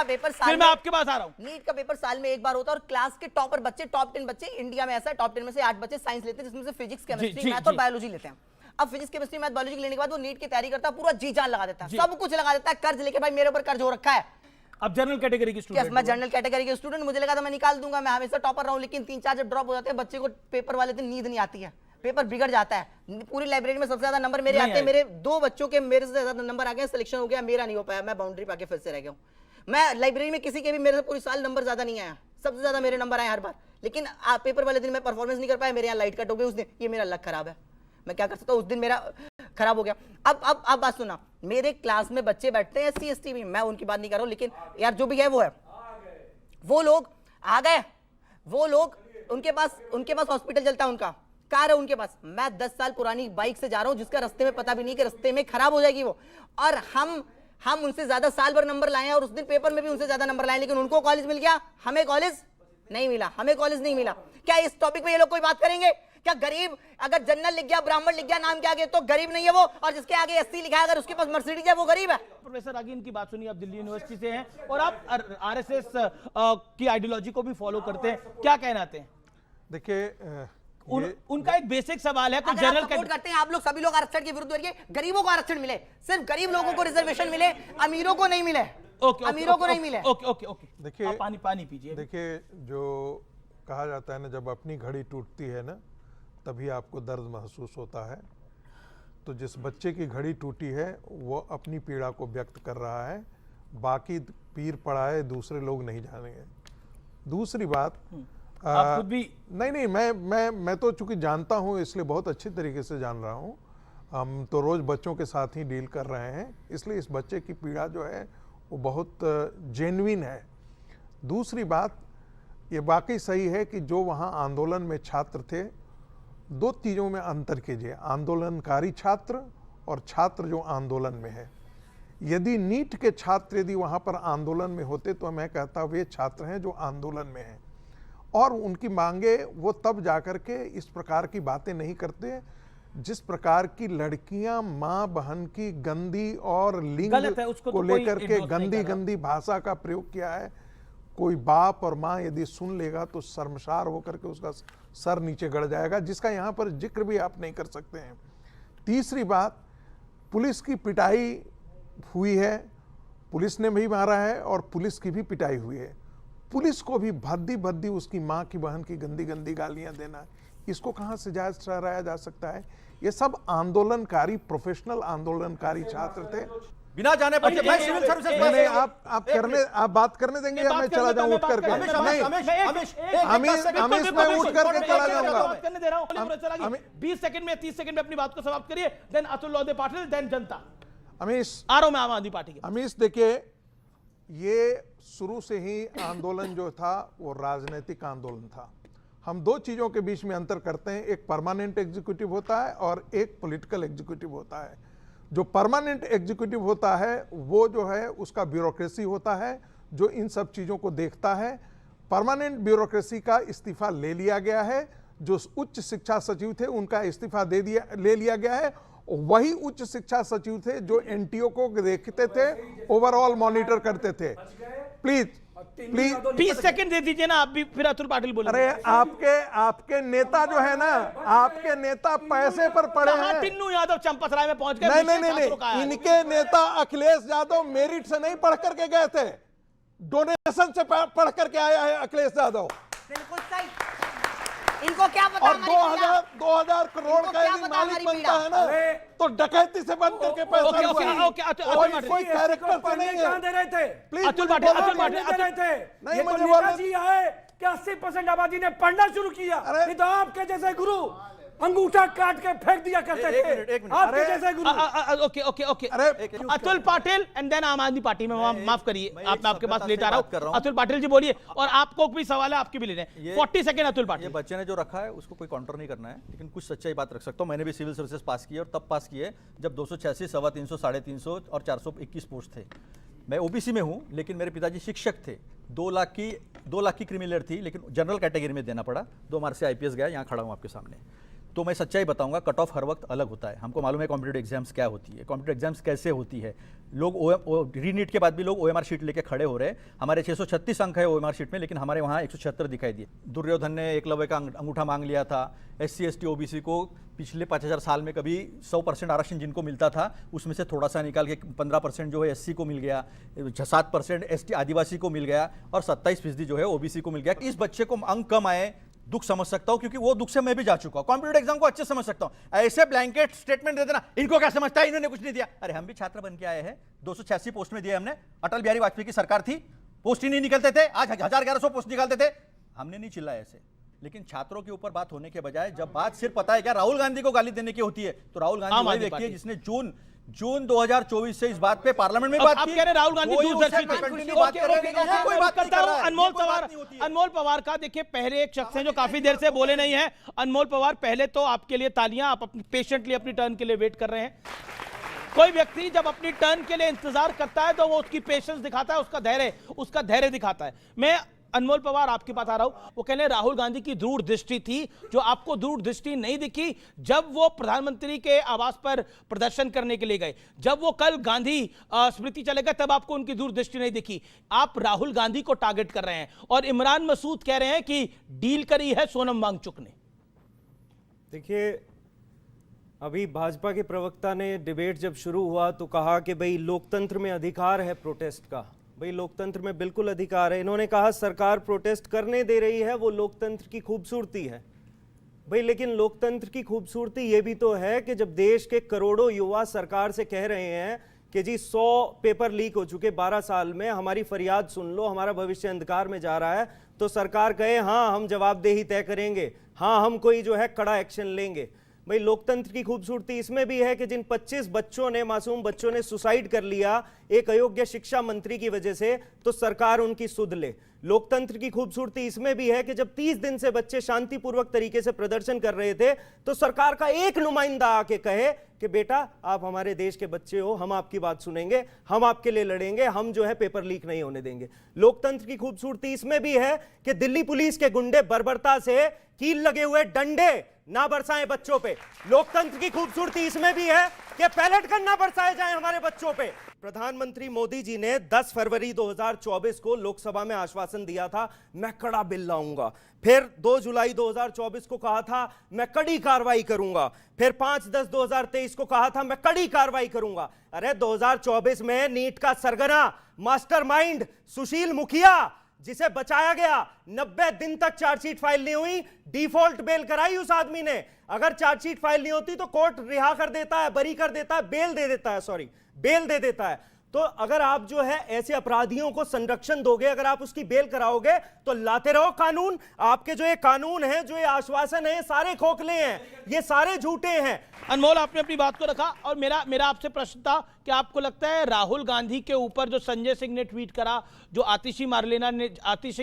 पेपर फिर मैं आपके पास आ रहा हूं। नीट का पेपर साल में एक बार होता है, और क्लास के टॉपर बच्चे, टॉप 10 बच्चे इंडिया में, ऐसा है टॉप 10 में से 8 बच्चे साइंस लेते हैं, जिसमें से फिजिक्स, केमिस्ट्री, मैथ और बायोलॉजी लेते हैं। अब फिजिक्स, केमिस्ट्री, मैथ, बायोलॉजी लेने के बाद वो नीट की तैयारी करता है, पूरा जी जान लगा देता है, सब कुछ लगा देता है, कर्ज लेके। भाई मेरे ऊपर कर्ज हो रखा है। अब जनरल कैटेगरी की स्टूडेंट, मैं जनरल कैटेगरी के स्टूडेंट, मुझे लगा था मैं निकाल दूंगा, मैं हमेशा टॉपर रहा हूं, लेकिन 3-4 जब ड्रॉप हो जाते हैं बच्चे को, पेपर वाले दिन नींद नहीं आती है, पेपर बिगड़ जाता है। पूरी लाइब्रेरी में सबसे ज्यादा नंबर मेरे आते हैं, मेरे 2 बच्चों के मेरे से ज्यादा नंबर आ गए, सिलेक्शन हो गया, मेरा नहीं हो पाया, मैं बाउंड्री पे आके फिर से रह गया हूं। मैं लाइब्रेरी में किसी के भी मेरे से पूरी साल नंबर ज्यादा नहीं आया, सबसे ज्यादा मेरे नंबर आए हर बार, लेकिन पेपर वाले दिन मैं परफॉर्मेंस नहीं कर पाया, मेरे यहाँ लाइट कट हो गई उस दिन, ये मेरा लक खराब है, मैं क्या कर सकता हूँ, उस दिन मेरा खराब हो गया। अब बात सुना, मेरे क्लास में बच्चे बैठते हैं SC ST भी, मैं उनकी बात नहीं कर रहा हूँ, लेकिन यार जो भी है वो लोग आ गए, वो लोग उनके पास हॉस्पिटल चलता है, उनका कार है उनके पास। मैं 10 साल पुरानी बाइक से जा रहा हूं, जिसका रास्ते में पता भी नहीं कि रास्ते में खराब हो जाएगी वो, और हम उनसे ज्यादा साल भर नंबर लाए हैं, और उस दिन पेपर में भी उनसे ज्यादा नंबर लाए, लेकिन उनको कॉलेज मिल गया, हमें कॉलेज नहीं मिला। क्या इस टॉपिक पे ये लोग कोई बात करेंगे? क्या गरीब अगर जनरल लिख गया, ब्राह्मण लिख गया नाम के आगे, तो गरीब नहीं है वो, और जिसके आगे SC लिखा है अगर उसके पास मर्सिडीज है वो गरीब है? प्रोफेसर आगे इनकी बात सुनिए, आप दिल्ली यूनिवर्सिटी से हैं और आप RSS की आइडियोलॉजी को भी फॉलो करते हैं, क्या कहना आते हैं? देखिए उनका एक बेसिक सवाल है, अगर आप सपोर्ट करते हैं, आप लोग सभी लोग आरक्षण के विरुद्ध रहिए, गरीबों को आरक्षण मिले, सिर्फ गरीब लोगों को रिजर्वेशन मिले, अमीरों को नहीं मिले, अमीरों को नहीं मिले। ओके देखिए पानी पीजिए। देखिए जो कहा जाता है ना, जब अपनी घड़ी टूटती है ना तभी आपको दर्द महसूस होता है, तो जिस बच्चे की घड़ी टूटी है वो अपनी पीड़ा को व्यक्त कर रहा है, बाकी पीर पड़ाए दूसरे लोग नहीं जानेंगे। दूसरी बात, आप खुद भी नहीं मैं तो चूंकि जानता हूँ, इसलिए बहुत अच्छी तरीके से जान रहा हूँ, हम तो रोज बच्चों के साथ ही डील कर रहे हैं, इसलिए इस बच्चे की पीड़ा जो है वो बहुत जेन्युइन है। दूसरी बात, ये वाकई सही है कि जो वहाँ आंदोलन में छात्र थे, 2 चीज़ों में अंतर कीजिए, आंदोलनकारी छात्र और छात्र जो आंदोलन में है। यदि नीट के छात्र यदि वहाँ पर आंदोलन में होते तो मैं कहता वे छात्र हैं जो आंदोलन में हैं, और उनकी मांगे वो तब जाकर के इस प्रकार की बातें नहीं करते जिस प्रकार की लड़कियां माँ बहन की गंदी और लिंग को लेकर के गंदी भाषा का प्रयोग किया है। कोई बाप और माँ यदि सुन लेगा तो शर्मसार होकर के उसका सर नीचे गड़ जाएगा, जिसका यहाँ पर जिक्र भी आप नहीं कर सकते हैं। तीसरी बात, पुलिस की पिटाई हुई है, पुलिस ने भी मारा है और पुलिस की भी पिटाई हुई है। पुलिस को भी भद्दी उसकी माँ की बहन की गंदी गालियां देना, इसको कहाँ से जायज ठहराया जा सकता है? ये सब आंदोलनकारी, प्रोफेशनल आंदोलनकारी छात्र थे। बिना जाने बच्चे मैं सिविल सर्विसेज आप बात करने देंगे या मैं चला जाऊं उठ करके? अमीश मैं उठ करके चला जाऊंगा। 20 सेकंड में 30 सेकंड में अपनी बात को समाप्त करिए, देन अतुल लोधे पाटिल, देन जनता। अमीश आ रहा हूं मैं आम आदमी पार्टी के। अमीश देखिए, ये शुरू से ही आंदोलन जो था वो राजनीतिक आंदोलन था। हम दो चीज़ों के बीच में अंतर करते हैं, एक परमानेंट एग्जीक्यूटिव होता है और एक पॉलिटिकल एग्जीक्यूटिव होता है। जो परमानेंट एग्जीक्यूटिव होता है वो जो है उसका ब्यूरोक्रेसी होता है जो इन सब चीज़ों को देखता है। परमानेंट ब्यूरोक्रेसी का इस्तीफा ले लिया गया है, जो उच्च शिक्षा सचिव थे उनका इस्तीफा ले लिया गया है। वही उच्च शिक्षा सचिव थे जो एनटीओ को देखते थे, ओवरऑल मॉनिटर करते थे। प्लीज 20 सेकंड दे दीजिए ना आप भी, फिर अतुल पाटिल बोले। अरे आपके नेता जो है ना, आपके नेता पैसे पर पड़े हैं। टिन्नू यादव चंपत राय में पहुंच गए। नहीं, इनके नेता अखिलेश यादव मेरिट से नहीं पढ़ करके गए थे, डोनेशन से पढ़ करके आया है अखिलेश यादव। बिल्कुल सही। इनको क्या पता और 2000 करोड़ का यदि मालिक बनता है ना तो डकैती से बंद करके पैसा कोई कैरेक्टर से नहीं है। दे रहे थे प्लीज अतुल पाटिल नहीं, मुझे नेताजी आए कि 80% आबादी ने पढ़ना शुरू किया, नहीं तो आपके जैसे गुरु अंगूठा काट के फेंक दिया करते थे। आपके जैसे गुरु। Okay Atul Patil and then Aam Aadmi party में। माफ करिए, मैं आपके पास लेट आ रहा हूं। अतुल पाटिल जी बोलिए, और आपको भी सवाल है, आपकी भी ले रहे हैं। 40 सेकंड अतुल पाटिल। ये बच्चे ने जो रखा है उसको कोई काउंटर नहीं करना है, लेकिन कुछ सच्चाई बात रख सकता हूं। मैंने भी सिविल सर्विसेज पास की है, और तब पास की है जब 286, 325, 350 और 421 पोस्ट थे। मैं ओबीसी में हूं, लेकिन मेरे पिताजी शिक्षक थे। 2 लाख की क्रिमिनल थी, लेकिन जनरल कैटेगरी में देना पड़ा। 2 मार्च से आईपीएस गया, यहाँ खड़ा हूं आपके सामने। तो मैं सच्चाई बताऊंगा, कट ऑफ हर वक्त अलग होता है। हमको मालूम है कॉम्पिटिटिव एग्जाम्स क्या होती है, कॉम्पिटिटिव एग्जाम्स कैसे होती है। लोग रीनीट के बाद भी लोग ओएमआर शीट लेके खड़े हो रहे हैं। हमारे 636 अंक है ओएमआर शीट में, लेकिन हमारे वहाँ 176 दिखाई दिए। दुर्योधन ने एकलव्य का अंगूठा मांग लिया था। SC ST OBC को पिछले 5000 साल में कभी 100% आरक्षण जिनको मिलता था उसमें से थोड़ा सा निकाल के 15% जो है SC को मिल गया, 7% ST आदिवासी को मिल गया, और 27% जो है OBC को मिल गया। इस बच्चे को अंक कम आए, दुख समझ सकता हूं, क्योंकि वो दुख से मैं भी जा चुका हूं। कॉम्पिटिटिव एग्जाम को अच्छे समझ सकता हूं। ऐसे ब्लैंकेट स्टेटमेंट दे देना, इनको क्या समझता है, इन्होंने कुछ नहीं दिया। अरे हम भी छात्र बन के आए हैं, 286 पोस्ट में दिए हमने। अटल बिहारी वाजपेयी की सरकार थी, पोस्ट ही नहीं निकलते थे। आज 1100 पोस्ट निकालते थे, हमने नहीं चिल्लाया ऐसे। लेकिन छात्रों के ऊपर बात होने के बजाय जब बात सिर्फ पता है क्या राहुल गांधी को गाली देने की होती है, तो राहुल गांधी वही व्यक्ति है जिसने जून 2024 से इस बात पे पार्लियामेंट में बात की। आप कह रहे राहुल गांधी दूरदर्शी थे। अनमोल पवार का देखिए, पहले एक शख्स हैं जो काफी देर से बोले नहीं है। अनमोल पवार, पहले तो आपके लिए तालियां, आप अपनी पेशेंटली अपनी टर्न के लिए वेट कर रहे हैं। कोई व्यक्ति जब अपनी टर्न के लिए इंतजार करता है तो वो उसकी पेशेंस दिखाता है, उसका धैर्य दिखाता है। मैं अनमोल पवार आपके पास आ रहा हूं। वो कह रहे हैं राहुल गांधी की दूरदृष्टि थी, जो आपको दूरदृष्टि नहीं दिखी जब वो प्रधानमंत्री के आवास पर प्रदर्शन करने के लिए गए। जब वो कल गांधी स्मृति चले गए तब आपको उनकी दूरदृष्टि नहीं दिखी। आप राहुल गांधी को टारगेट कर रहे हैं, और इमरान मसूद कह रहे हैं कि डील करी है सोनम वांगचुक ने। देखिए, अभी भाजपा के प्रवक्ता ने डिबेट जब शुरू हुआ तो कहा कि भाई लोकतंत्र में अधिकार है प्रोटेस्ट का। भाई लोकतंत्र में बिल्कुल अधिकार है। इन्होंने कहा सरकार प्रोटेस्ट करने दे रही है, वो लोकतंत्र की खूबसूरती है। भाई लेकिन लोकतंत्र की खूबसूरती ये भी तो है कि जब देश के करोड़ों युवा सरकार से कह रहे हैं कि जी 100 पेपर लीक हो चुके 12 साल में, हमारी फरियाद सुन लो, हमारा भविष्य अंधकार में जा रहा है, तो सरकार कहे हाँ हम जवाबदेही तय करेंगे, हाँ हम कोई जो है कड़ा एक्शन लेंगे। भाई लोकतंत्र की खूबसूरती इसमें भी है कि जिन 25 बच्चों ने, मासूम बच्चों ने सुसाइड कर लिया एक अयोग्य शिक्षा मंत्री की वजह से, तो सरकार उनकी सुध ले। लोकतंत्र की खूबसूरती इसमें भी है कि जब 30 दिन से बच्चे शांतिपूर्वक तरीके से प्रदर्शन कर रहे थे तो सरकार का एक नुमाइंदा आके कहे कि बेटा आप हमारे देश के बच्चे हो, हम आपकी बात सुनेंगे, हम आपके लिए लड़ेंगे, हम जो है पेपर लीक नहीं होने देंगे। लोकतंत्र की खूबसूरती इसमें भी है कि दिल्ली पुलिस के गुंडे बर्बरता से कील लगे हुए डंडे ना बरसाएं बच्चों पे। लोकतंत्र की खूबसूरती इसमें भी है कि पैलेट गन ना बरसाए जाएं हमारे बच्चों पे। प्रधानमंत्री मोदी जी ने 10 फरवरी 2024 को लोकसभा में आश्वासन दिया था मैं कड़ा बिल लाऊंगा। फिर 2 जुलाई 2024 को कहा था मैं कड़ी कार्रवाई करूंगा। फिर 5/10/2023 को कहा था मैं कड़ी कार्रवाई करूंगा। अरे 2024 में नीट का सरगना मास्टरमाइंड सुशील मुखिया जिसे बचाया गया, 90 दिन तक चार्जशीट फाइल नहीं हुई, डिफॉल्ट बेल कराई उस आदमी ने। अगर चार्जशीट फाइल नहीं होती तो कोर्ट रिहा कर देता है, बरी कर देता है, बेल दे देता है, बेल दे देता है। तो अगर आप जो है ऐसे अपराधियों को संरक्षण दोगे, अगर आप उसकी बेल कराओगे, तो लाते रहो कानून। आपके जो ये कानून है, जो ये आश्वासन है, सारे खोखले हैं, ये सारे झूठे हैं। अनमोल, आपने अपनी बात को रखा और मेरा आपसे प्रश्न था कि आपको लगता है राहुल गांधी के ऊपर जो संजय सिंह ने ट्वीट करा, जो आतिशी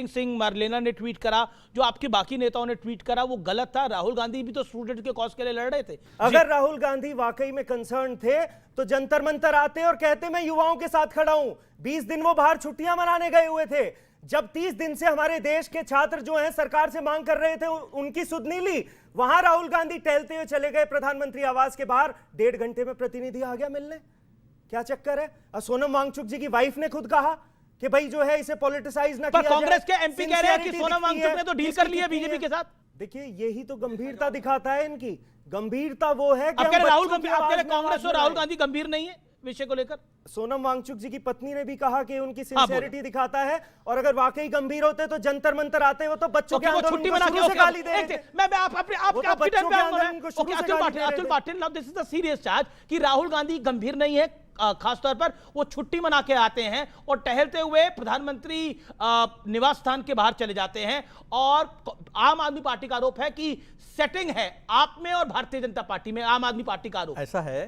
सिंह मारलेना ने ट्वीट करा, जो आपके बाकी नेताओं ने ट्वीट करा, वो गलत था? राहुल गांधी भी तो स्टूडेंट के कॉज के लिए लड़ रहे थे। अगर राहुल गांधी वाकई में कंसर्न थे तो जंतर मंतर आते और कहते मैं युवाओं के साथ खड़ा हूं। 20 दिन वो बाहर छुट्टियां मनाने गए हुए थे। जब 30 दिन से हमारे देश के छात्र जो हैं सरकार से मांग कर रहे थे, उनकी सुध नहीं ली। वहां राहुल गांधी टहलते हुए चले गए प्रधानमंत्री आवास के बाहर, 1.5 घंटे में प्रतिनिधि आ गया मिलने। क्या चक्कर है? सोनम वांगचुक जी की वाइफ ने खुद कहा कि भाई जो है इसे पॉलिटिसाइज ना किया जाए। कांग्रेस के एमपी कह रहे हैं कि सोनम वांगचुक ने तो डील कर ली है बीजेपी के साथ। देखिए, यही तो गंभीरता दिखाता है इनकी। गंभीरता वो है कि कांग्रेस और राहुल गांधी गंभीर नहीं है विषय को लेकर। सोनम वांगचुक जी की पत्नी ने भी कहा कि उनकी सिंसियरिटी दिखाता है, और अगर वाकई गंभीर होते तो जंतर मंतर आते हो तो बच्चों के आंदोलन छुट्टी मना के गाली दे रहे थे। मैं आपके टर्न पे आऊंगा। Atul Patil, now this is the serious charge कि राहुल गांधी गंभीर नहीं है, खासतौर पर वो छुट्टी मना के आते हैं और टहलते हुए प्रधानमंत्री निवास स्थान के बाहर चले जाते हैं, और आम आदमी पार्टी का आरोप है कि सेटिंग है आप में और भारतीय जनता पार्टी में। आम आदमी पार्टी का आरोप ऐसा है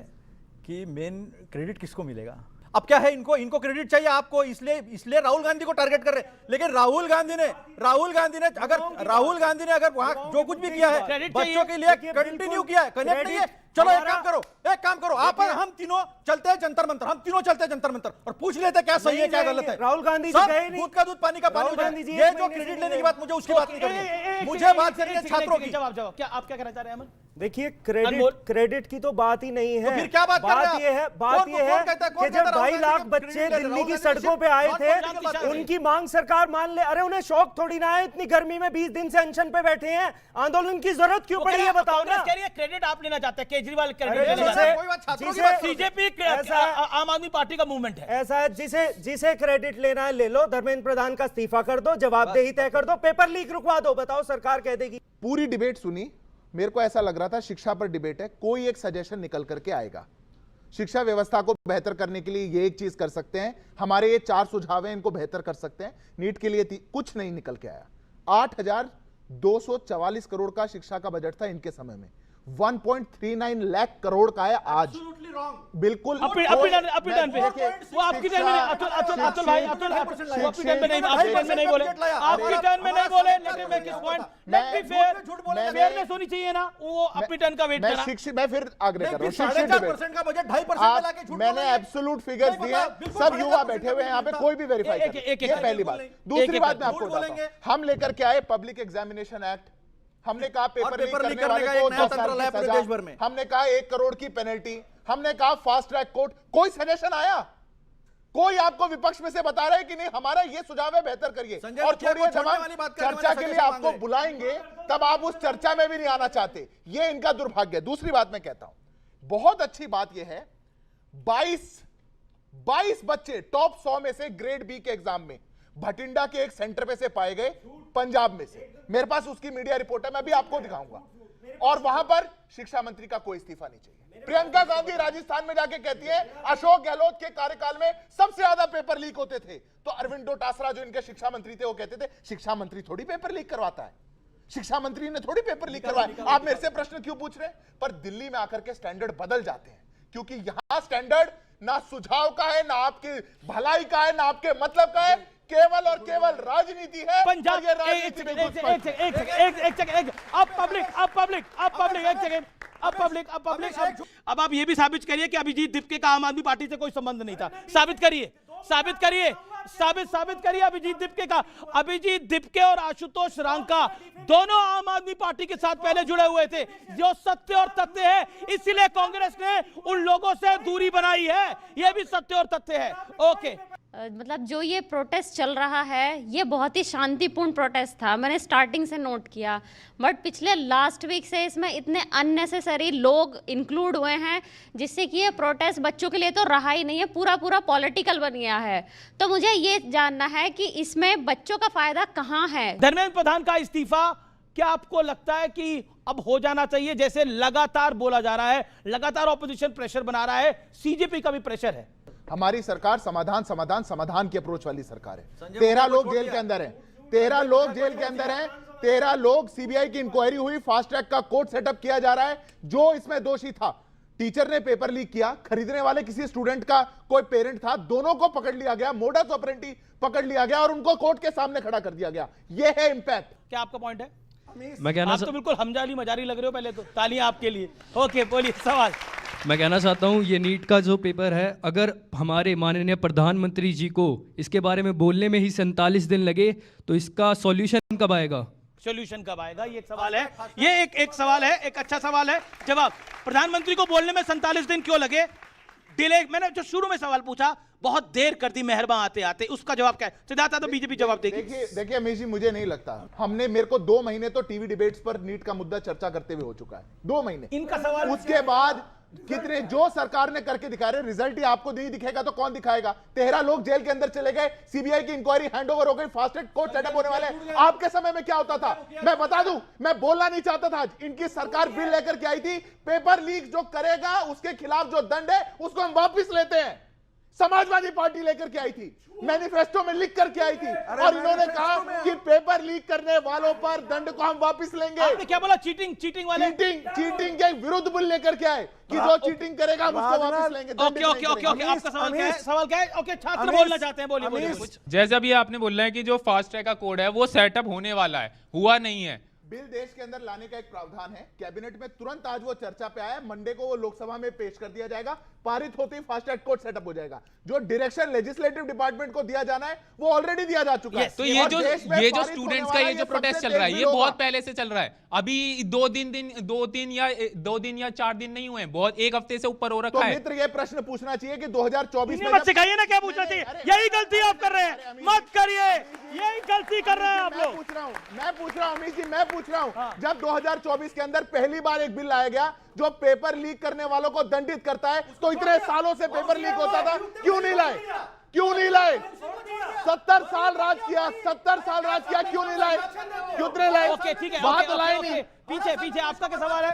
कि मेन क्रेडिट किसको मिलेगा? अब क्या है, इनको क्रेडिट चाहिए आपको, इसलिए राहुल गांधी को टारगेट कर रहे हैं। लेकिन राहुल गांधी ने अगर वहां जो कुछ भी किया है बच्चों के लिए कंटिन्यू किया है, कनेक्ट नहीं है। चलो एक काम करो आप हम तीनों चलते हैं जंतर मंतर, और पूछ लेते क्या सही है क्या गलत है। राहुल गांधी दूध का दूध पानी का पानी। ये जो क्रेडिट लेने की बात, मुझे उसकी बात नहीं करनी, मुझे बात करनी है छात्रों की। जवाब क्या आप क्या कहना चाह रहे हैं? अमन, देखिए, क्रेडिट की तो बात ही नहीं है। फिर क्या बात ये है कि जब 2.5 लाख बच्चे दिल्ली की सड़कों पे आए थे, उनकी मांग सरकार मान ले। अरे उन्हें शौक थोड़ी ना है, इतनी गर्मी में 20 दिन से अनशन पे बैठे हैं, आंदोलन की जरूरत क्यों पड़ी है बताओ ना। क्रेडिट आप लेना चाहते हैं, केजरीवाल बीजेपी आम आदमी पार्टी का मूवमेंट है। ऐसा है, जिसे क्रेडिट लेना है ले लो, धर्मेंद्र प्रधान का इस्तीफा कर दो, जवाबदेही तय कर दो, पेपर लीक रुकवा दो, बताओ सरकार कह देगी। पूरी डिबेट सुनी, मेरे को ऐसा लग रहा था शिक्षा पर डिबेट है, कोई एक सजेशन निकल करके आएगा। शिक्षा व्यवस्था को बेहतर करने के लिए ये एक चीज कर सकते हैं, हमारे ये 4 सुझाव हैं, इनको बेहतर कर सकते हैं। नीट के लिए कुछ नहीं निकल के आया। 8,244 करोड़ का शिक्षा का बजट था इनके समय में, 1.39 लाख करोड़ का है आज। बिल्कुल आपकी टर्न पे वो आपकी टर्न में अतुल भाई आपकी टर्न में नहीं, आपकी टर्न में नहीं बोले, आपकी टर्न में नहीं बोले। लेकिन मैं किस point, let be fair, fairness होनी चाहिए ना, वो अपनी टर्न का वेट करा। मैं फिर आग्रह कर रहा हूं, 4.5% का बजट 2.5% पे लाके झूठ बोल रहे हैं। मैंने एब्सोल्यूट फिगर्स दिए, सब युवा बैठे हुए हैं यहाँ पे, कोई भी वेरीफाई करे। ये पहली बात। दूसरी बात मैं आपको बताता हूं, हम लेकर के आए पब्लिक एग्जामिनेशन एक्ट, हमने कहा पेपर लीक करने वाले को 10 साल की सजा, देश भर में हमने कहा 1 करोड़ की पेनल्टी, हमने कहा फास्ट ट्रैक कोर्ट। कोई सजेशन आया? कोई आपको विपक्ष में से बता रहा है कि नहीं हमारा ये सुझाव है, बेहतर करिए। और छोड़िए चर्चा के लिए आपको बुलाएंगे, तब आप उस चर्चा में भी नहीं आना चाहते, ये इनका दुर्भाग्य है। दूसरी बात मैं कहता हूं, बहुत अच्छी बात यह है, 22 बच्चे टॉप 100 में से ग्रेड बी के एग्जाम में भटिंडा के एक सेंटर पे से पाए गए, पंजाब में से। मेरे पास उसकी मीडिया रिपोर्ट है, मैं भी आपको दिखाऊंगा। और वहां पर शिक्षा मंत्री का कोई इस्तीफा नहीं चाहिए। प्रियंका गांधी राजस्थान में जाके कहती है अशोक गहलोत के कार्यकाल में सबसे ज्यादा पेपर लीक होते थे, तो अरविंद डोटासरा जो इनके शिक्षा मंत्री थे वो कहते थे शिक्षा मंत्री थोड़ी पेपर लीक करवाता है, शिक्षा मंत्री ने थोड़ी पेपर लीक करवाया। आप मेरे से प्रश्न क्यों पूछ रहे हैं? पर दिल्ली में आकर के स्टैंडर्ड बदल जाते हैं, क्योंकि यहां स्टैंडर्ड ना सुझाव का है, ना आपकी भलाई का है, ना आपके मतलब का है, केवल और केवल राजनीति है। पंजाब अब आप ये भी साबित करिए कि अभिजीत दीपके का आम आदमी पार्टी से कोई संबंध नहीं था। साबित करिए अभिजीत दीपके का। अभिजीत दीपके और आशुतोष रांका दोनों आम आदमी पार्टी के साथ पहले जुड़े हुए थे, जो सत्य और तथ्य है। इसीलिए कांग्रेस ने उन लोगों से दूरी बनाई है, यह भी सत्य और तथ्य है। ओके, मतलब जो ये प्रोटेस्ट चल रहा है, ये बहुत ही शांतिपूर्ण प्रोटेस्ट था, मैंने स्टार्टिंग से नोट किया। बट पिछले लास्ट वीक से इसमें इतने अननेसेसरी लोग इंक्लूड हुए हैं, जिससे कि ये प्रोटेस्ट बच्चों के लिए तो रहा ही नहीं है, पूरा पॉलिटिकल बन गया है। तो मुझे ये जानना है कि इसमें बच्चों का फायदा कहाँ है? धर्मेंद्र प्रधान का इस्तीफा क्या आपको लगता है कि अब हो जाना चाहिए? जैसे लगातार बोला जा रहा है, लगातार ऑपोजिशन प्रेशर बना रहा है, सीजेपी का भी प्रेशर है। हमारी सरकार समाधान समाधान समाधान की अप्रोच वाली सरकार है। 13 लोग जेल के अंदर हैं, 13 लोग जेल के अंदर हैं, 13 लोग, सीबीआई की इंक्वायरी हुई, फास्ट ट्रैक का कोर्ट सेटअप किया जा रहा है। जो इसमें दोषी था, टीचर ने पेपर लीक किया, खरीदने वाले किसी स्टूडेंट का कोई पेरेंट था, दोनों को पकड़ लिया गया, मोडस ऑपरेंडी पकड़ लिया गया और उनको कोर्ट के सामने खड़ा कर दिया गया। यह है इंपैक्ट। क्या आपका पॉइंट है? मैं कहना आप तो बिल्कुल हमजाली मजारी लग रहे हो, पहले तो तालियां आपके लिए। ओके, बोलिए सवाल। मैं कहना चाहता हूँ ये नीट का जो पेपर है, अगर हमारे माननीय प्रधानमंत्री जी को इसके बारे में बोलने में ही 47 दिन लगे तो इसका सॉल्यूशन कब आएगा? सॉल्यूशन कब आएगा, ये एक सवाल है। ये एक सवाल है, एक अच्छा सवाल है। जवाब, प्रधानमंत्री को बोलने में 47 दिन क्यों लगे? डिले, मैंने जो शुरू में सवाल पूछा, बहुत देर कर दी मेहरबान आते आते, उसका जवाब क्या है? सिद्धार्थ तो बीजेपी जवाब देगी। देखिए अमीश जी, मुझे नहीं लगता, मेरे को 2 महीने तो टीवी डिबेट्स पर नीट का मुद्दा चर्चा करते हुए हो चुका है, 2 महीने। इनका सवाल, उसके बाद कितने जो सरकार ने करके दिखा रहे, रिजल्ट ही आपको नहीं दिखेगा तो कौन दिखाएगा? 13 लोग जेल के अंदर चले गए, सीबीआई की इंक्वायरी हैंडओवर हो गई, फास्ट ट्रैक कोर्ट सेटअप होने वाले हैं। आपके समय में क्या होता था मैं बता दूं, मैं बोलना नहीं चाहता था। इनकी सरकार बिल लेकर के आई थी, पेपर लीक जो करेगा उसके खिलाफ जो दंड है उसको हम वापिस लेते हैं। समाजवादी पार्टी लेकर के आई थी, मैनिफेस्टो में लिख करके आई थी, और इन्होंने कहा कि पेपर लीक करने वालों पर दंड को हम वापस लेंगे। आपने क्या बोला? चीटिंग वाले, चीटिंग के विरुद्ध बिल लेकर के आए कि जो चीटिंग करेगा हम उसको वापस लेंगे। ओके, आपका सवाल क्या है? सवाल क्या है? ओके, छात्र बोलना चाहते हैं, बोलिए। जैसे अभी आपने बोला है कि जो फास्ट ट्रैक का कोड है वो सेटअप होने वाला है, हुआ नहीं है। बिल देश के अंदर लाने का एक प्रावधान है, कैबिनेट में तुरंत आज वो चर्चा पे आया, मंडे को वो लोकसभा में पेश कर दिया जाएगा, पारित होते ही फास्ट ट्रैक कोर्ट सेटअप हो जाएगा। जो डायरेक्शन लेजिस्लेटिव डिपार्टमेंट को दिया जाना है वो ऑलरेडी दिया जा चुका है। तो ये जो स्टूडेंट्स का ये जो प्रोटेस्ट चल रहा है, ये बहुत पहले से चल रहा है, अभी 2 दिन या 4 दिन नहीं हुए, बहुत 1 हफ्ते से ऊपर हो रखा है। मित्र, ये प्रश्न पूछना चाहिए कि 2024 में मत सिखाइए ना, क्या पूछना चाहिए? यही गलती आप कर रहे हैं, मत करिए, यही गलती कर रहे हैं आप लोग। मैं पूछ रहा हूं अमीश जी, मैं पूछ रहा हूं, जब 2024 के अंदर पहली बार एक बिल लाया गया जो पेपर लीक करने वालों को दंडित करता है, तो इतने सालों से पेपर लीक होता था, क्यों नहीं लाए? 70 साल राज किया, 70 साल राज किया, क्यों नहीं लाए? क्यों नहीं लाए? ओके, ठीक है, बात लाए नहीं। पीछे आपका क्या सवाल है?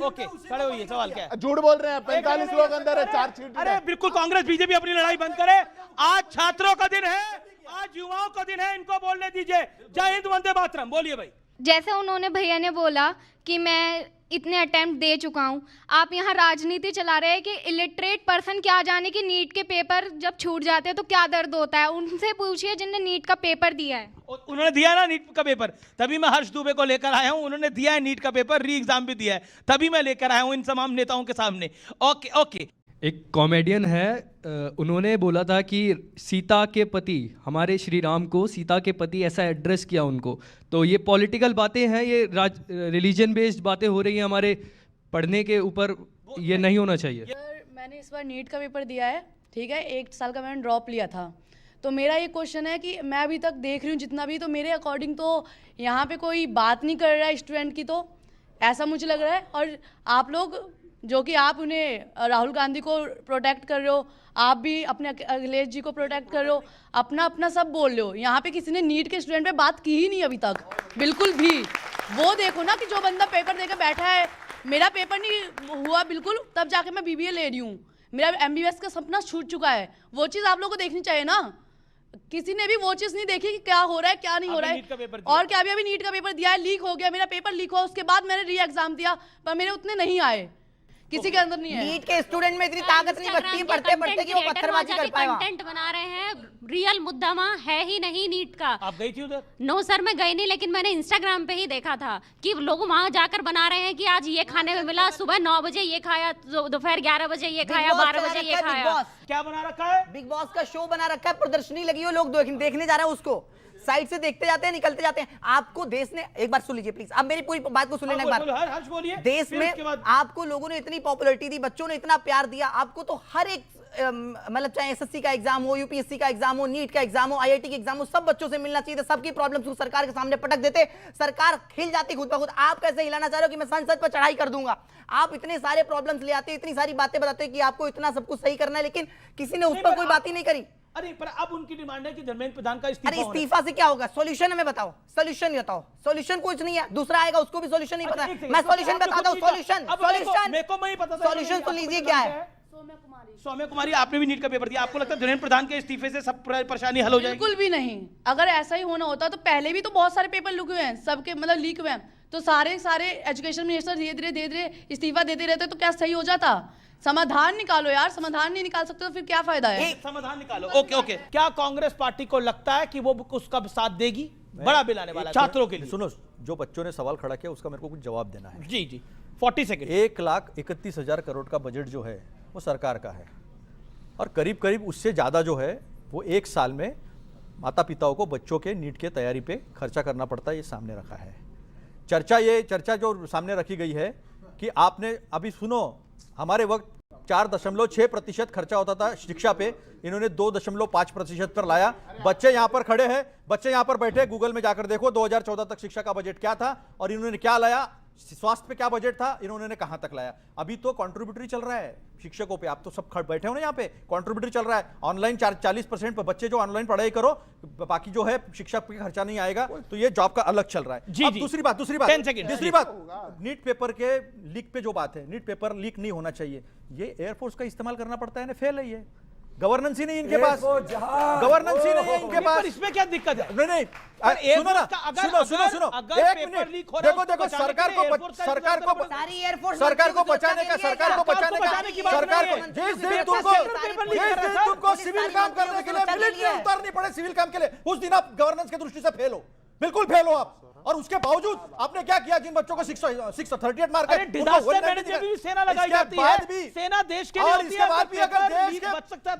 ओके, खड़े होइए, सवाल क्या है? झूठ बोल रहे हैं, 45 लोग अंदर है, 4 सीट। अरे बिल्कुल, कांग्रेस बीजेपी अपनी लड़ाई बंद करे। आज छात्रों का दिन है, आज युवाओं का दिन है, इनको बोलने दीजिए। जय हिंद, वंदे मातरम। बोलिए भाई। जैसे उन्होंने भैया ने बोला कि मैं इतने अटेम्प्ट दे चुका हूँ, आप यहाँ राजनीति चला रहे हैं कि इलिटरेट पर्सन क्या जाने कि नीट के पेपर जब छूट जाते हैं तो क्या दर्द होता है। उनसे पूछिए जिनने नीट का पेपर दिया है। उन्होंने दिया ना नीट का पेपर, तभी मैं हर्ष दुबे को लेकर आया हूँ। उन्होंने दिया है नीट का पेपर, री एग्जाम भी दिया है, तभी मैं लेकर आया हूँ इन तमाम नेताओं के सामने। ओके। एक कॉमेडियन है, उन्होंने बोला था कि सीता के पति, हमारे श्री राम को सीता के पति ऐसा एड्रेस किया उनको। तो ये पॉलिटिकल बातें हैं, ये रिलीजन बेस्ड बातें हो रही हैं हमारे पढ़ने के ऊपर, ये नहीं होना चाहिए। मैंने इस बार नीट का पेपर दिया है, ठीक है, 1 साल का मैंने ड्रॉप लिया था। तो मेरा ये क्वेश्चन है कि मैं अभी तक देख रही हूँ जितना भी, तो मेरे अकॉर्डिंग तो यहाँ पे कोई बात नहीं कर रहा है स्टूडेंट की, तो ऐसा मुझे लग रहा है। और आप लोग जो कि आप उन्हें राहुल गांधी को प्रोटेक्ट कर रहे हो, आप भी अपने अखिलेश जी को प्रोटेक्ट कर रहे हो, अपना अपना सब बोल रहे हो। यहाँ पे किसी ने नीट के स्टूडेंट पे बात की ही नहीं अभी तक, बिल्कुल भी। वो देखो ना कि जो बंदा पेपर देकर बैठा है, मेरा पेपर नहीं हुआ बिल्कुल, तब जाके मैं BBA ले रही हूँ, मेरा MBBS का सपना छूट चुका है। वो चीज़ आप लोगों को देखनी चाहिए ना। किसी ने भी वो चीज़ नहीं देखी कि क्या हो रहा है क्या नहीं हो रहा है। और क्या अभी नीट का पेपर दिया है, लीक हो गया, मेरा पेपर लीक हुआ, उसके बाद मैंने री एग्जाम दिया, पर मेरे उतने नहीं आए, किसी के अंदर नहीं है। नीट के स्टूडेंट में इतनी ताकत नहीं बचती पढ़ते पढ़ते कि वो पत्थरबाजी कर पाए। कंटेंट बना रहे हैं, रियल मुद्दा वहाँ है ही नहीं नीट का। आप गई थी उधर? नो सर, मैं गई नहीं, लेकिन मैंने इंस्टाग्राम पे ही देखा था कि लोग वहाँ जाकर बना रहे हैं कि आज ये खाने में मिला, सुबह 9 बजे ये खाया, दोपहर 11 बजे ये खाया, 12 बजे ये खाया। क्या बना रखा है? बिग बॉस का शो बना रखा है, प्रदर्शनी लगी हो, लोग देखने जा रहे हैं उसको, साइड से देखते जाते हैं, निकलते जाते हैं। आपको देश ने, एक बार सुन लीजिए प्लीज, अब मेरी पूरी बात को सुन लेना एक बार। देश में आपको लोगों ने इतनी पॉपुलैरिटी दी, बच्चों ने इतना प्यार दिया आपको, तो हर एक मतलब चाहे SSC का एग्जाम हो, UPSC का एग्जाम हो, नीट का एग्जाम हो, IIT का एग्जाम हो, सब बच्चों से मिलना चाहिए था। सबकी प्रॉब्लम सरकार के सामने पटक देते, सरकार खिल जाती खुद ब खुद। आप कैसे हिलाना चाह रहे हो कि मैं संसद पर चढ़ाई कर दूंगा? आप इतने सारे प्रॉब्लम्स ले आते, इतनी सारी बातें बताते कि आपको इतना सब कुछ सही करना है, लेकिन किसी ने उस पर कोई बात ही नहीं करी। अरे पर अब उनकी डिमांड है कि धर्मेंद्र प्रधान का इस्तीफा। अरे इस्तीफा से क्या होगा? सॉल्यूशन हमें बताओ, सॉल्यूशन बताओ। सॉल्यूशन कुछ नहीं है, दूसरा आएगा उसको भी सॉल्यूशन नहीं पता है। मैं सॉल्यूशन बताता हूं, सॉल्यूशन मेरे को नहीं पता। सॉल्यूशन तो लीजिए क्या है। सौम्या कुमारी, आपने भी नीट का पेपर दिया, आपको लगता है धीरेन्द्र प्रधान के इस्तीफे से सब परेशानी हल हो जाएगी? बिल्कुल भी नहीं। अगर ऐसा ही होना होता तो पहले भी तो बहुत सारे पेपर लीक हुए हैं, सबके मतलब लीक हुए हैं, तो सारे एजुकेशन मिनिस्टर धीरे धीरे इस्तीफा देते रहते तो क्या सही हो जाता? समाधान निकालो यार, समाधान नहीं निकाल सकते तो फिर क्या फायदा है? समाधान निकालो। ओके। क्या कांग्रेस पार्टी को लगता है कि वो उसका साथ देगी? बड़ा बिल आने वाला है छात्रों के लिए। सुनो, जो बच्चों ने सवाल खड़ा किया उसका मेरे को कुछ जवाब देना है। जी 40 सेकंड। 1,31,000 करोड़ का बजट जो है वो सरकार का है, और करीब करीब उससे ज़्यादा जो है वो एक साल में माता पिताओं को बच्चों के नीट के तैयारी पे खर्चा करना पड़ता है। ये सामने रखा है चर्चा जो सामने रखी गई है कि आपने अभी सुनो, हमारे वक्त 4.6% खर्चा होता था शिक्षा पे, इन्होंने 2.5% पर लाया। बच्चे यहां पर खड़े हैं, बच्चे यहां पर बैठे, गूगल में जाकर देखो 2014 तक शिक्षा का बजट क्या था और इन्होंने क्या लाया, स्वास्थ्य पे क्या बजट था, इन्होंने कहां तक लाया। अभी तो कॉन्ट्रीब्यूटरी चल रहा है शिक्षकों पे, आप तो सब बैठे हो ना यहाँ पे, कॉन्ट्रीब्यूटरी चल रहा है। ऑनलाइन 40% पर बच्चे जो ऑनलाइन पढ़ाई करो, बाकी जो है शिक्षक पे खर्चा नहीं आएगा, तो ये जॉब का अलग चल रहा है। अब दूसरी बात नीट पेपर के लीक पे जो बात है, नीट पेपर लीक नहीं होना चाहिए, ये एयरफोर्स का इस्तेमाल करना पड़ता है ना, फेल है ये, गवर्नेंस ही नहीं इनके पास, गवर्नेंस ही नहीं है इनके पास। इसमें क्या दिक्कत है? नहीं सुनो ना, सुनो एक मिनट, देखो सरकार को बचाने का, जिस दिन तुमको सिविल काम करने के लिए मिलिट्री उतारनी पड़े, सिविल काम के लिए, उस दिन आप गवर्नेंस की दृष्टि से फेल हो, बिल्कुल फेल हो आप। और उसके बावजूद आपने क्या किया, जिन बच्चों को 638 मार्क है, डिजास्टर मैनेजमेंट भी सेना लगाई जाती है, सेना देश के लिए और इसके बाद भी अगर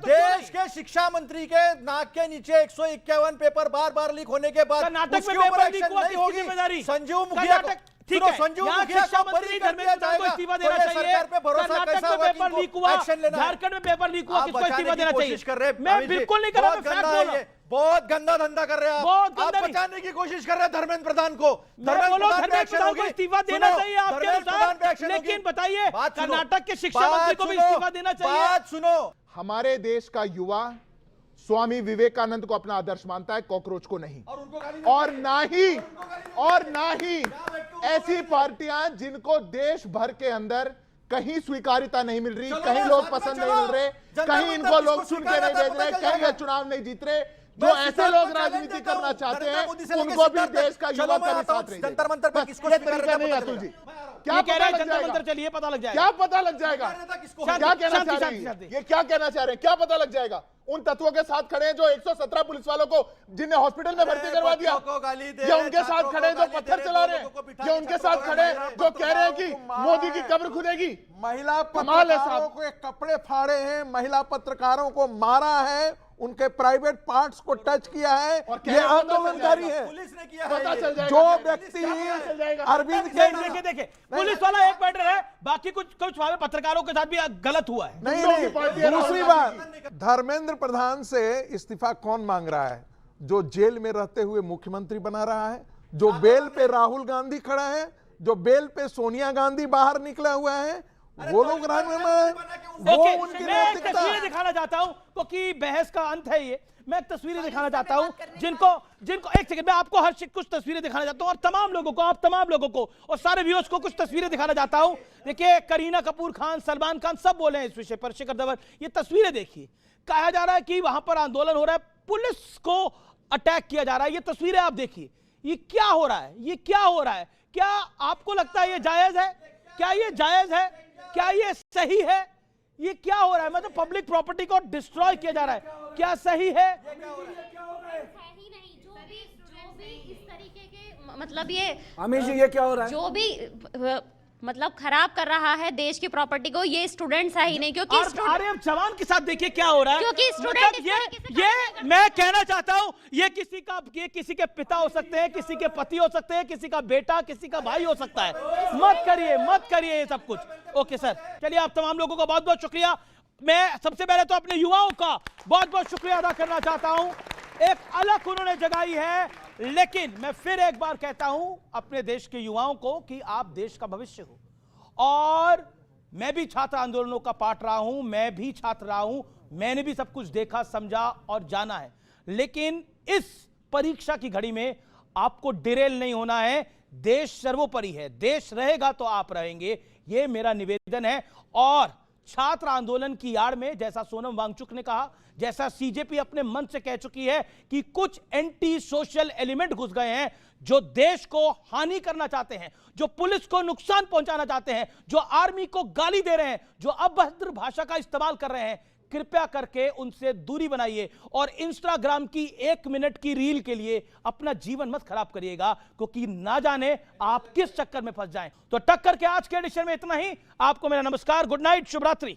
देश के शिक्षा मंत्री के नाक के नीचे 151 पेपर बार लीक होने के बाद कर्नाटक में पेपर लीक हुआ, किसकी जिम्मेदारी? संजीव मुखिया, ठीक है, यहाँ शिक्षा मंत्री धर्मेंद्र प्रधान को इस्तीफा देना चाहिए। कर्नाटक में पेपर लीक हुआ, झारखंड में पेपर लीक हुआ, किसको इस्तीफा देना चाहिए? मैं बिल्कुल नहीं कर रहा, मैं फैक्ट बोल रहा हूं। बहुत गंदा धंधा कर रहे हैं आप बचाने की कोशिश कर रहे हैं धर्मेंद्र प्रधान को। धर्मेंद्र प्रधान को इस्तीफा देना चाहिए आपके अनुसार, लेकिन बताइए कर्नाटक के शिक्षा मंत्री को भी इस्तीफा देना चाहिए। बात सुनो, हमारे देश का युवा स्वामी विवेकानंद को अपना आदर्श मानता है, कॉकरोच को नहीं। और ना ही ऐसी पार्टियां जिनको देश भर के अंदर कहीं स्वीकार्यता नहीं मिल रही, कहीं लोग पसंद नहीं मिल रहे, कहीं इनको लोग सुन के नहीं भेज रहे, कहीं ये चुनाव नहीं जीत रहे, जो ऐसे लोग राजनीति करना चाहते हैं उनको भी देश का युवा कभी साथ नहीं देगा। ये तरीका नहीं है अतुल जी। क्या कह रहे हैं जंतर मंतर? चलिए पता लग जाएगा। क्या पता लग जाएगा? क्या कहना चाह रहे हैं? ये क्या कहना चाह रहे हैं? क्या पता लग जाएगा? उन तत्वों के साथ खड़े हैं जो 117 पुलिस वालों को जिन्हें हॉस्पिटल में भर्ती करवा दिया, ये उनके साथ खड़े हैं जो पत्थर चला रहे हैं, ये उनके साथ खड़े हैं जो कह रहे हैं कि मोदी की कब्र खुदेगी। महिला पत्रकारों के कपड़े फाड़े हैं, महिला पत्रकारों को मारा है, उनके प्राइवेट पार्ट्स को टच किया है, ये आंदोलनकारी है। पुलिस ने किया, पता चल जाएगा। जो व्यक्ति अरविंद देखिए पुलिस वाला एक मैटर है, बाकी कुछ पत्रकारों के साथ भी गलत हुआ है। नहीं, दूसरी बात, धर्मेंद्र प्रधान से इस्तीफा कौन मांग रहा है? जो जेल में रहते हुए मुख्यमंत्री बना रहा है, जो बेल पे राहुल गांधी खड़ा है, जो बेल पे सोनिया गांधी बाहर निकला हुआ है, वो लोग तस्वीरें दिखाना चाहता हूं क्योंकि बहस का अंत है ये। मैं तस्वीरें दिखाना चाहता हूं जिनको एक सेकंड में आपको हर कुछ तस्वीरें दिखाना चाहता हूं, और तमाम लोगों को और सारे व्यूअर्स को कुछ तस्वीरें दिखाना चाहता हूं। देखिए करीना कपूर खान, सलमान खान सब बोले हैं इस विषय पर, शिखर धवन, ये तस्वीरें देखिए। कहा जा रहा है कि वहां पर आंदोलन हो रहा है, पुलिस को अटैक किया जा रहा है। ये तस्वीरें आप देखिए, ये क्या हो रहा है, ये क्या हो रहा है? क्या आपको लगता है ये जायज है? क्या ये जायज है? क्या ये सही है? ये क्या हो रहा है? मतलब पब्लिक प्रॉपर्टी को डिस्ट्रॉय किया जा रहा है, क्या सही है? मतलब ये अमीर जी, ये क्या हो रहा है? जो भी मतलब खराब कर रहा है देश की प्रॉपर्टी को, ये स्टूडेंट्स है ही नहीं, क्योंकि अरे जवान के साथ देखिए क्या हो रहा है, क्योंकि स्टूडेंट ये मैं कहना चाहता हूं, ये किसी के पिता हो सकते हैं, किसी के पति हो सकते हैं, किसी का बेटा, किसी का भाई हो सकता है। मत करिए ये सब कुछ। ओके सर, चलिए आप तमाम लोगों का बहुत बहुत शुक्रिया। मैं सबसे पहले तो अपने युवाओं का बहुत बहुत शुक्रिया अदा करना चाहता हूं, एक अलग उन्होंने जगाई है। लेकिन मैं फिर एक बार कहता हूं अपने देश के युवाओं को कि आप देश का भविष्य हो, और मैं भी छात्र आंदोलनों का पार्ट रहा हूं, मैं भी छात्र रहा हूं, मैंने भी सब कुछ देखा, समझा और जाना है। लेकिन इस परीक्षा की घड़ी में आपको डिरेल नहीं होना है। देश सर्वोपरि है, देश रहेगा तो आप रहेंगे, यह मेरा निवेदन है। और छात्र आंदोलन की आड़ में, जैसा सोनम वांगचुक ने कहा, जैसा सीजेपी अपने मन से कह चुकी है कि कुछ एंटी सोशल एलिमेंट घुस गए हैं जो देश को हानि करना चाहते हैं, जो पुलिस को नुकसान पहुंचाना चाहते हैं, जो आर्मी को गाली दे रहे हैं, जो अभद्र भाषा का इस्तेमाल कर रहे हैं। कृपया करके उनसे दूरी बनाइए और इंस्टाग्राम की 1 मिनट की रील के लिए अपना जीवन मत खराब करिएगा, क्योंकि ना जाने आप किस चक्कर में फंस जाएं। तो टक्कर के आज के एडिशन में इतना ही। आपको मेरा नमस्कार, गुड नाइट, शुभ रात्रि।